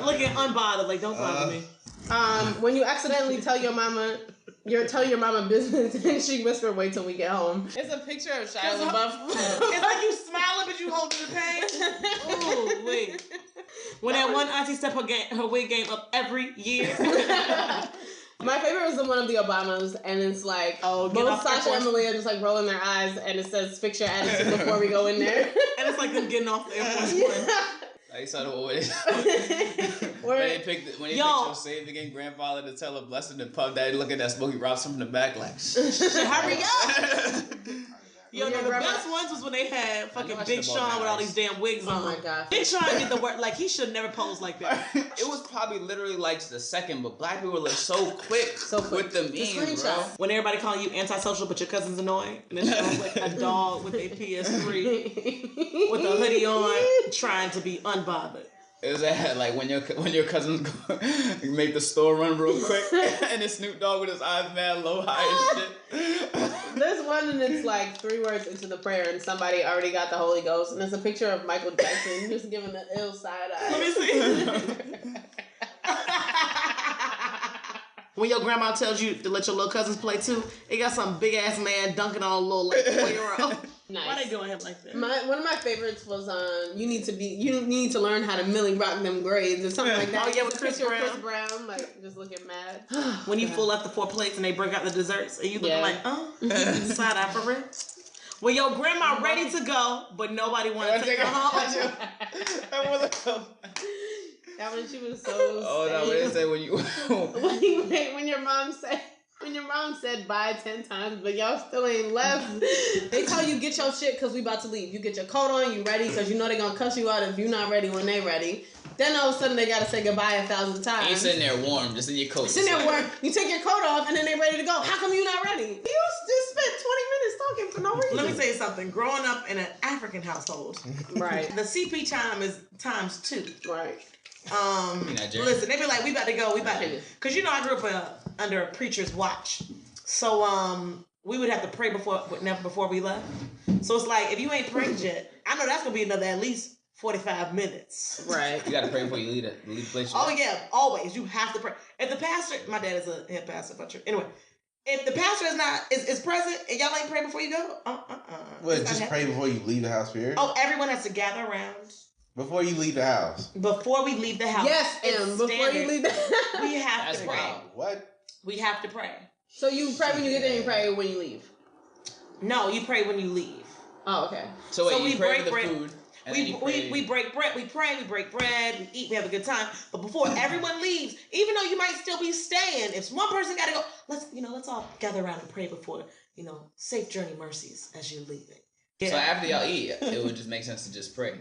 Looking unbothered, like don't bother me. When you accidentally tell your mama business and she whisper, "Wait till we get home." It's a picture of Shia LaBeouf. It's like you smiling, but you holding the pain. Ooh, wait. When that one auntie step her wig game up every year. My favorite was the one of the Obamas, and it's like both Sasha and Malia just like rolling their eyes, and it says "Fix your attitude before we go in there." And it's like them getting off the Air Force One. I saw the one when they picked your Save the Game grandfather to tell a blessing and Puff Daddy looking at Smokey Robinson from the back like, hurry up. Yo, no, the grandma- best ones was when they had fucking watched Big them Sean all with all nice. these damn wigs on. Oh my god! Big Sean did the work like he should never pose like that. it was probably literally like the second, but black people were so quick with the memes, bro. When everybody calling you antisocial, but your cousin's annoying, and then shows like a dog with a PS3 with a hoodie on, trying to be unbothered. It was at like when your cousins make the store run real quick, and it's Snoop Dogg with his eyes mad low high and shit. There's one and it's like 3 words into the prayer and somebody already got the Holy Ghost, and it's a picture of Michael Jackson just giving the ill side eye. Let me see. When your grandma tells you to let your little cousins play too, it got some big ass man dunking on a little like 4-year-old. Nice. Why they doing him like that? One of my favorites was you need to learn how to Millie rock them grades or something like that. Oh, yeah, with Chris Picture of Brown. Chris Brown, like just looking mad. When you full up the 4 plates and they bring out the desserts and you looking like, side eye for real. Well, your grandma ready to go, but nobody want to take her home. That one she was so. Oh no! What they say when you when your mom said bye 10 times, but y'all still ain't left. They tell you get your shit because we about to leave. You get your coat on, you ready because you know they gonna cuss you out if you not ready when they ready. Then all of a sudden they gotta say goodbye 1,000 times. You sitting there warm, just in your coat. Sitting there warm. You take your coat off and then they ready to go. How come you not ready? You just spent 20 minutes talking for no reason. Let me tell you something. Growing up in an African household, right? The CP time is times 2. Right. Listen, they be like, we about to go, because I grew up under a preacher's watch, so we would have to pray before we left. So it's like, if you ain't prayed yet, I know that's gonna be another at least 45 minutes. Right. You gotta pray before you leave the place. Oh yeah, always. You have to pray. If the pastor, my dad is a head pastor, but anyway, if the pastor is present and y'all ain't pray before you go, Well, just pray before you leave the house, period. Oh, everyone has to gather around. Before you leave the house. Before we leave the house. Yes, before you leave the house. We have to pray. Wow. What? We have to pray. So you pray when you get there and you pray when you leave? No, you pray when you leave. Oh, okay. So wait, you pray for the food. We break bread. We pray. We break bread. We eat. We have a good time. But before everyone leaves, even though you might still be staying, if one person got to go, let's all gather around and pray before safe journey mercies as you're leaving. Yeah. So after y'all eat, it would just make sense to just pray.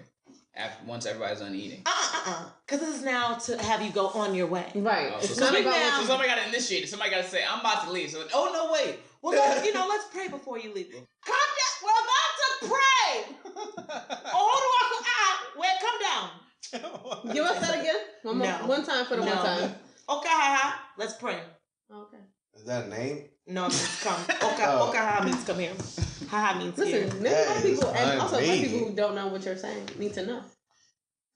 Once everybody's done eating. Because this is now to have you go on your way. Right. So somebody got to initiate it. Somebody got to say, I'm about to leave. So, oh, no, wait. Well, let's pray before you leave. Come down. We're about to pray. Come down. Give us that again. One time for the one time. Okay, let's pray. Okay. Is that a name? No, it means come. Okay, means come here. Ha means here. Listen, there's a lot of people, and also white people who don't know what you're saying need to know.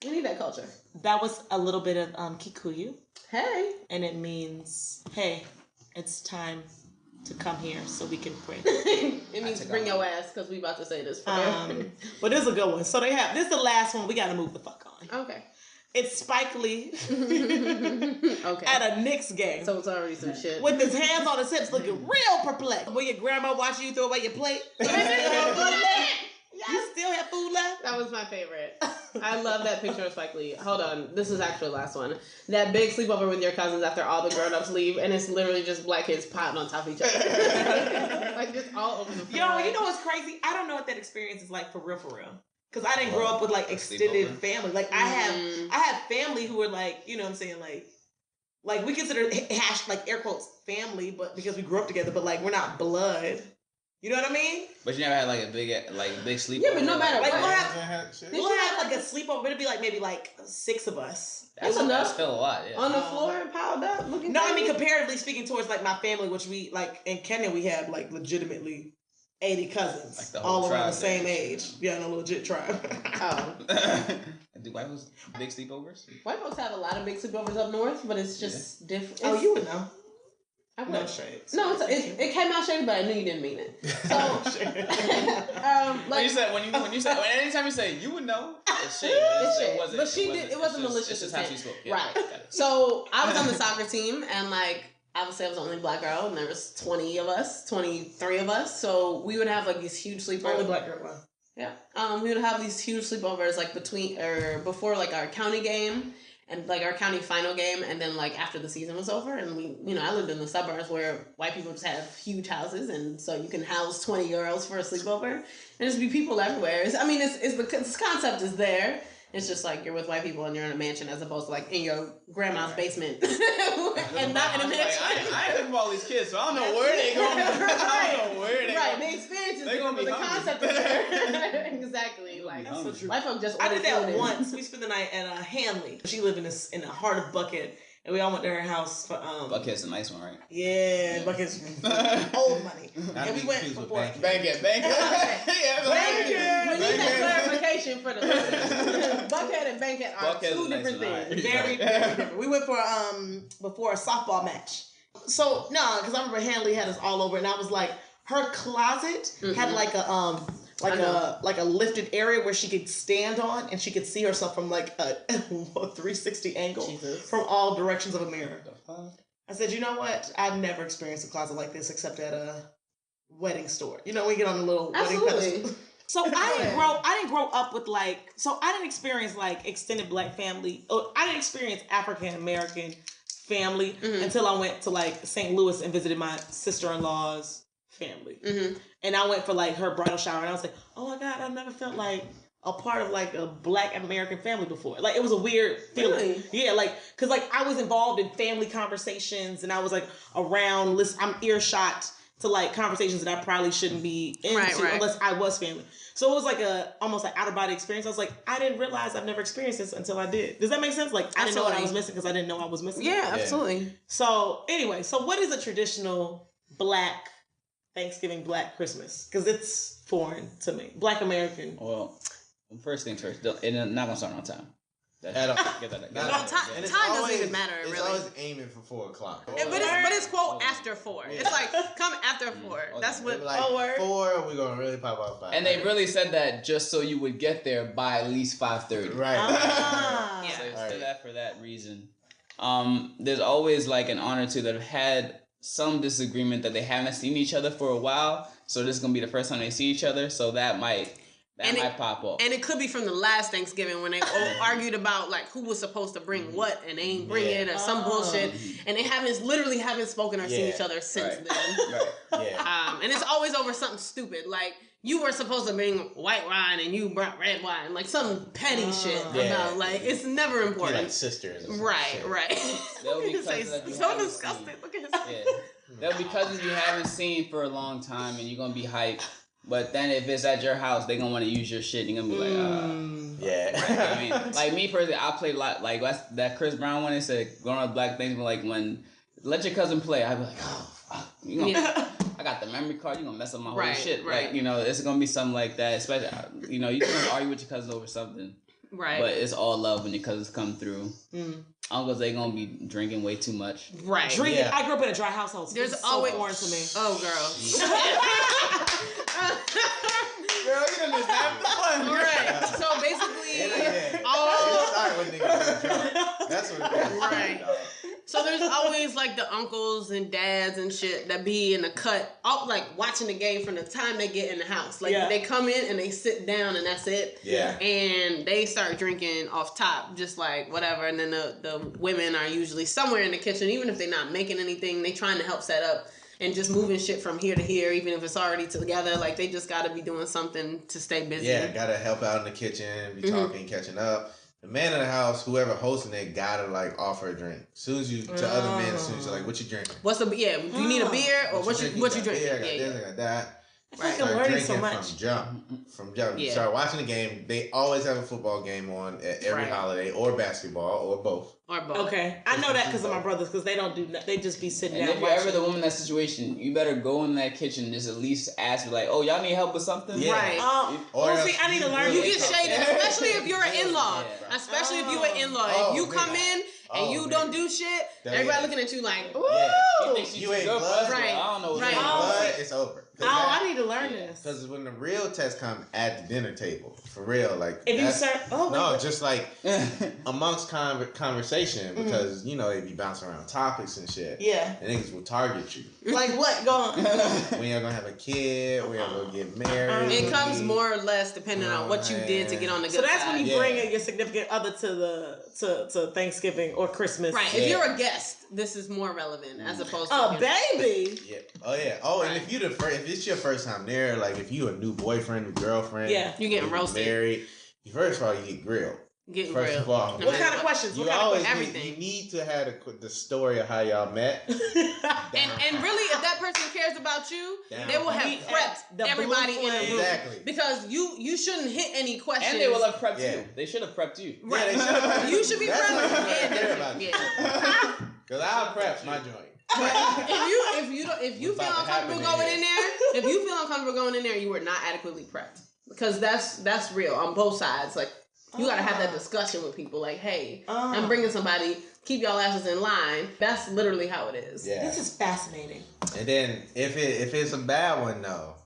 We need that culture. That was a little bit of Kikuyu. Hey. And it means, hey, it's time to come here so we can pray. It means bring your ass, because we about to say this. But this is a good one. So this is the last one. We got to move the fuck on. Okay. It's Spike Lee okay. at a Knicks game. So it's already some shit. With his hands on his hips looking real perplexed. When your grandma watching you throw away your plate. You still have food left? That was my favorite. I love that picture of Spike Lee. Hold on. This is actually the last one. That big sleepover with your cousins after all the grown-ups leave, and it's literally just black kids potting on top of each other. Like, just all over the floor. You know what's crazy? I don't know what that experience is like for real. Because I didn't grow up with, like, extended family. Like, I have family who are, like, you know what I'm saying, like we consider air quotes, family, but because we grew up together, but, like, we're not blood. You know what I mean? But you never had, like, a big sleepover? Yeah, but no matter what. We'll have, like, a sleepover, but it'd be, like, maybe, like, 6 of us. That's still a lot, yeah. On the floor and piled up? I mean, comparatively speaking towards, like, my family, which we, like, in Kenya, we have, like, legitimately 80 cousins, like all around the same age. Yeah, in a legit tribe. Do white folks big sleepovers? White folks have a lot of big sleepovers up north, but it's just different. Oh, you would know. I would. No shades. No, it came out shady, but I knew you didn't mean it. So, anytime you say you would know, it's shady. But it wasn't malicious. It's just how she spoke. Yeah. Right. So I was on the soccer team, and like, obviously I was the only black girl, and there was 23 of us. So we would have like these huge sleepovers. Only black girl. Wow. Yeah. We would have these huge sleepovers like before like our county game and like our county final game, and then like after the season was over, and I lived in the suburbs where white people just have huge houses, and so you can house 20 girls for a sleepover, and there's be people everywhere. The concept is there. It's just like you're with white people and you're in a mansion as opposed to like in your grandma's basement and not in a mansion. I ain't thinking about all these kids, so I don't know where they going. I don't know where they going. Right, the experience is different, but the concept is there. Exactly. Like, that's so true. White folk just I did that once. We spent the night at Hanley. She lived in the heart of Buckhead. And we all went to her house for Buckhead's a nice one, right? Yeah, Buckhead's old money. And we went for Bankhead. We need that clarification for the listeners. Buckhead and Bankhead are two different things. Very, very different. We went for before a softball match. So because I remember Hanley had us all over, and I was like, her closet had like a lifted area where she could stand on, and she could see herself from like a 360 angle from all directions of America. I said, you know what? I've never experienced a closet like this except at a wedding store. You know, we get on a little wedding pedestal. So I didn't grow up with I didn't experience like extended black family. I didn't experience African American family until I went to like St. Louis and visited my sister-in-law's family. And I went for like her bridal shower, and I was like, oh my God, I've never felt like a part of like a Black American family before. Like it was a weird feeling. Really? Yeah, like because like I was involved in family conversations and I was like around. I'm earshot to like conversations that I probably shouldn't be into unless I was family. So it was like almost like out of body experience. I was like, I didn't realize I've never experienced this until I did. Does that make sense? Like I didn't know what I was missing because I didn't know I was missing. Yeah, absolutely. So anyway, so what is a traditional Black Thanksgiving, Black Christmas? Because it's foreign to me. Black American. Well, first thing first, it's not gonna start on time. Time doesn't even matter. It's really. always aiming for 4 o'clock. But it's quote after 4. Yeah. It's like come after 4. That's what. Like 4, we're gonna really pop out 5. And they really said that just so you would get there by at least 5:30. Right. Yeah. So it's still that for that reason. There's always like an honor to that have had some disagreement that they haven't seen each other for a while. So this is gonna be the first time they see each other. So that might pop up. And it could be from the last Thanksgiving when they argued about like who was supposed to bring what and they ain't bring it or some bullshit. And they literally haven't spoken or seen each other since then. Right. Yeah. And it's always over something stupid. Like you were supposed to bring white wine and you brought red wine. Like some petty shit about like it's never important. You're like sisters. Right. They'll be cousins that you so haven't disgusting. seen. Look at his They'll be cousins you haven't seen for a long time and you're gonna be hyped. But then if it's at your house, they're going to want to use your shit. You're going to be like, yeah. I mean, like me personally, I played a lot. Like that Chris Brown one, they said, growing up Black things, but like when, let your cousin play, I'd be like, oh, fuck. I got the memory card. You're going to mess up my whole shit. Like, it's going to be something like that. Especially, you can argue with your cousin over something. Right. But it's all love when your cousins come through. Uncles, they going to be drinking way too much. Right. Drinking. Yeah. I grew up in a dry household. So there's always foreign to me. Oh, girl. Girl, you done missed half the fun. Right. So basically, that's what it is. Right. So there's always like the uncles and dads and shit that be in the cut, like watching the game from the time they get in the house. Like they come in and they sit down and that's it. Yeah. And they start drinking off top, just like whatever. And then the women are usually somewhere in the kitchen, even if they're not making anything, they trying to help set up. And just moving shit from here to here, even if it's already together, like they just got to be doing something to stay busy. Yeah, gotta help out in the kitchen, be talking, catching up. The man in the house, whoever hosting it, gotta like offer a drink. As soon as you to other men, as soon as you're like, "What you drinking?" What's the Do you need a beer or what you drinking? Beer, I got this, I got that. I feel like I'm learning so much. From jump. You start watching the game. They always have a football game on at every holiday, or basketball, or both. Okay, I know that because of my brothers, because they don't do that. They just be sitting down. And if you're ever the woman in that situation, you better go in that kitchen and just at least ask, like, "Oh, y'all need help with something?" Yeah. Right. I need to learn. You get shaded, especially if you're an in-law. Especially if you're an in-law. If you come in and you don't do shit, everybody looking at you like, "Ooh." Yeah. You ain't blood. Right. I don't know. You ain't blood. It's over. I need to learn this. Because when the real test come at the dinner table, for real, like if you serve, just like amongst conversation, because they be bouncing around topics and shit. Yeah, and niggas will target you. Like what? Go on. When you're gonna have a kid? When you're gonna get married? It comes more or less depending on what you did to get on the good side. So that's when you bring your significant other to Thanksgiving or Christmas. Right. If you're a guest, this is more relevant as opposed to baby. Yeah. Oh yeah. Oh, and if if it's your first time there, like if you a new boyfriend, new girlfriend, you getting roasted. Married. First of all, you get grilled. First of all, what kind of questions? You always everything. You need to have the story of how y'all met. and really, if that person cares about you, they will have prepped everybody in the room. Exactly. Because you shouldn't hit any questions. And they will have prepped you. They should have prepped you. Right. Yeah, they should have. You should be prepped. Because I'll prep my joint. If you feel uncomfortable going in there, you were not adequately prepped. Because that's real on both sides. Like you gotta have that discussion with people. Like, hey, I'm bringing somebody. Keep y'all asses in line. That's literally how it is. Yeah. This is fascinating. And then if it's a bad one though,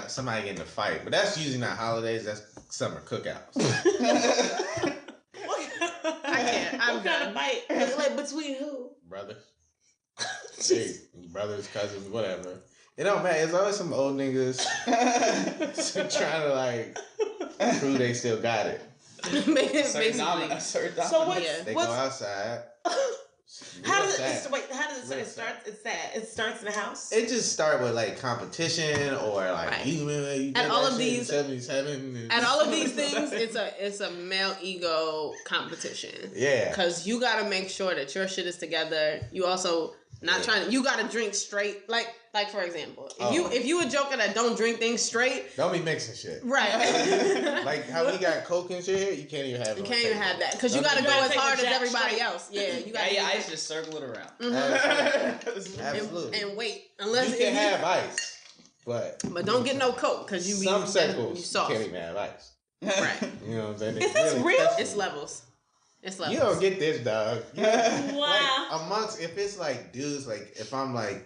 somebody getting a fight. But that's usually not holidays. That's summer cookouts. I can't. I'm what kind of fight? Like between who? Brothers. Hey, brothers, cousins, whatever. It don't matter. It's always some old niggas trying to like prove they still got it. Basically. So what? They go outside, How does it start? It's sad. It starts in the house. It just start with like competition or like Right. you at all of these 77. at all of these things, it's a male ego competition. Yeah. Because you got to make sure that your shit is together. You also not trying. You got to drink straight. Like for example, if you a joker that don't drink things straight, don't be mixing shit. right? Like how we got Coke and shit, you can't even have. You can't even have that because you got to go as hard as everybody else. Yeah, you got. Yeah, ice just circle it around. Mm-hmm. Absolutely. And wait, unless you can have ice, but don't get no Coke because you some circles you soft. can't even have ice. Right. You know what I'm saying? Is this real? It's levels. It's levels. You don't get this, dog. Wow. Like amongst if it's like dudes, like if I'm like.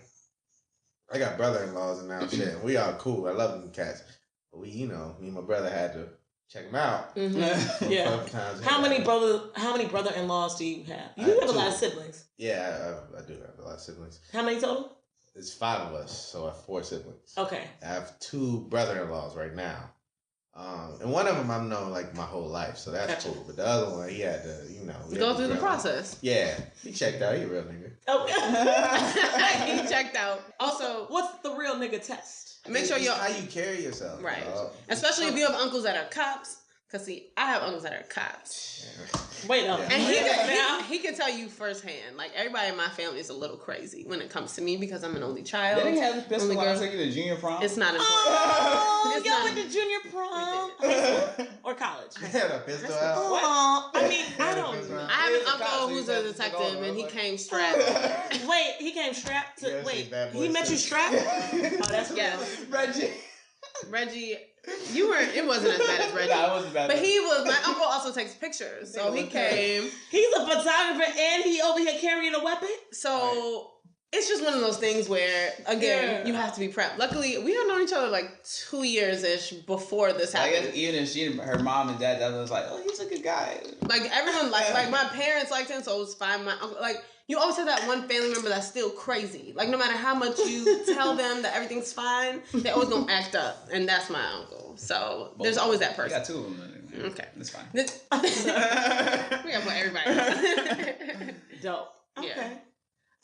I got brother-in-laws and now shit. And we all cool. I love them cats. But me and my brother had to check them out. Mm-hmm. Yeah. How many brother-in-laws do you have? You have a lot of siblings. Yeah, I do have a lot of siblings. How many total? There's 5 of us, so I have 4 siblings. Okay. I have 2 brother-in-laws right now. And one of them I've known like my whole life, so that's cool. But the other one, he had to, go through the process. Yeah, he checked out. He a real nigga. Oh, he checked out. Also, what's the real nigga test? Make sure how you carry yourself, right? Especially if you have uncles that are cops. Cause see, I have uncles that are cops. Yeah. Wait up. And he can tell you firsthand. Like everybody in my family is a little crazy when it comes to me because I'm an only child. They didn't have the pistol when I took you to junior prom. It's not important. Oh, y'all went to junior prom or college? I had a pistol out. Oh, I mean, I don't know. I have an uncle who's a detective, and he came strapped. Wait, he came strapped to. Yes, wait, he met you strapped? Oh, that's Reggie. You were. It wasn't as bad as Reggie. Nah, it wasn't bad. But he was. My uncle also takes pictures, so he came. He's a photographer, and he over here carrying a weapon. So it's just one of those things where, again, you have to be prepped. Luckily, we had known each other like 2 years ish before this happened. I guess even if her mom and dad was like, oh, he's a good guy. Like everyone like my parents liked him, so it was fine. My uncle, like you always have that one family member that's still crazy. Like no matter how much you tell them that everything's fine, they always gonna act up, and that's my uncle. So there's always that person. I got 2 of them. Okay, that's fine. We gotta put everybody. Dope. Okay. Yeah.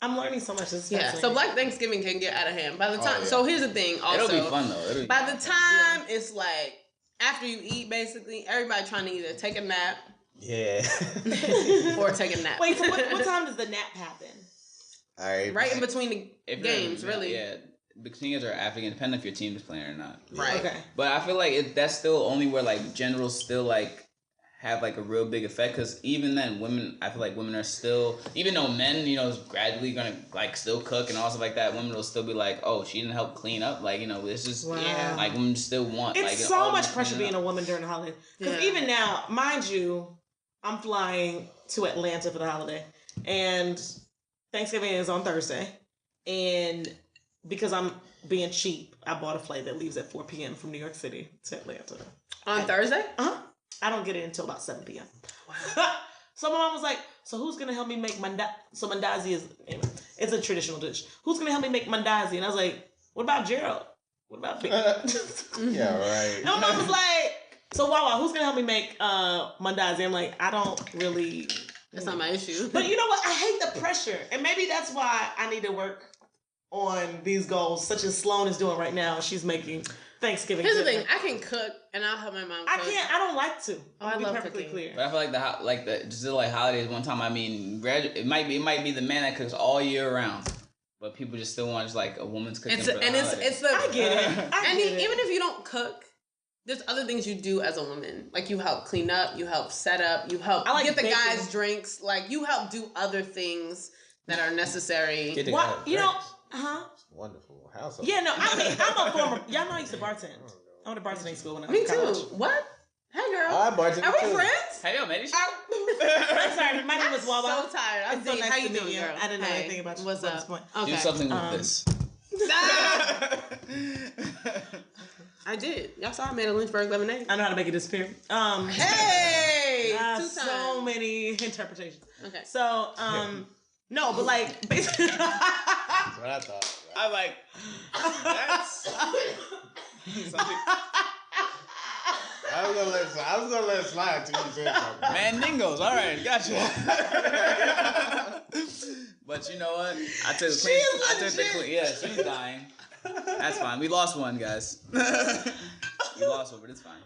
I'm learning so much. So Black Thanksgiving can get out of hand by the time. So here's the thing. Also, it'll be fun though. By the time it's like after you eat, basically everybody trying to either take a nap. Yeah. Or take a nap. Wait, so what time does the nap happen? All right. Right in between the games, really. Yeah. Between games or after, depending if your team is playing or not. Right. Okay. But I feel like that's still only where like generals still like have like a real big effect, because even then I feel like women are still, even though men is gradually gonna like still cook and all stuff like that, women will still be like, oh, she didn't help clean up, like it's just like women still want it's like so much pressure being a woman during the holiday, because even now, mind you, I'm flying to Atlanta for the holiday, and Thanksgiving is on Thursday, and because I'm being cheap, I bought a flight that leaves at 4 p.m. from New York City to Atlanta on Thursday. I don't get it until about 7 p.m. Wow. So my mom was like, so who's going to help me make mandazi? So mandazi it's a traditional dish. Who's going to help me make mandazi? And I was like, what about Gerald? What about me? Yeah, right. And my mom was like, so Wawa, who's going to help me make mandazi? I'm like, I don't really. That's not my issue. But you know what? I hate the pressure. And maybe that's why I need to work on these goals, such as Sloan is doing right now. She's making Thanksgiving. Here's the thing: I can cook, and I'll help my mom cook. I don't like to. I love cooking. Clear. But I feel like the holidays. One time, I mean, it might be the man that cooks all year round, but people just still want like a woman's cooking. I get it. Even if you don't cook, there's other things you do as a woman. Like you help clean up, you help set up, you help get the guys drinks. Like you help do other things that are necessary. It's wonderful household. Yeah, no, I mean, I'm a former. Y'all know I used to bartend. I went to bartending school when I was Me in college. too. What? Hey, girl. I bartended Are we too. friends? Hey, yo, man. I'm sorry. My name is Wawa. So tired. I'm so nice how you to meet doing, you. girl? I didn't know anything about you. What's up? Do something with this. I did. Y'all saw I made a Lynchburg lemonade. I know how to make it disappear. Hey! So many interpretations. Okay. So, no, but like, basically. That's what I thought. I'm like, that's something. I was gonna let it slide till you said something. Mandingos, all right, gotcha. But you know what? I took the queen. Yeah, she was dying. That's fine. We lost one, guys. We lost one, but it's fine.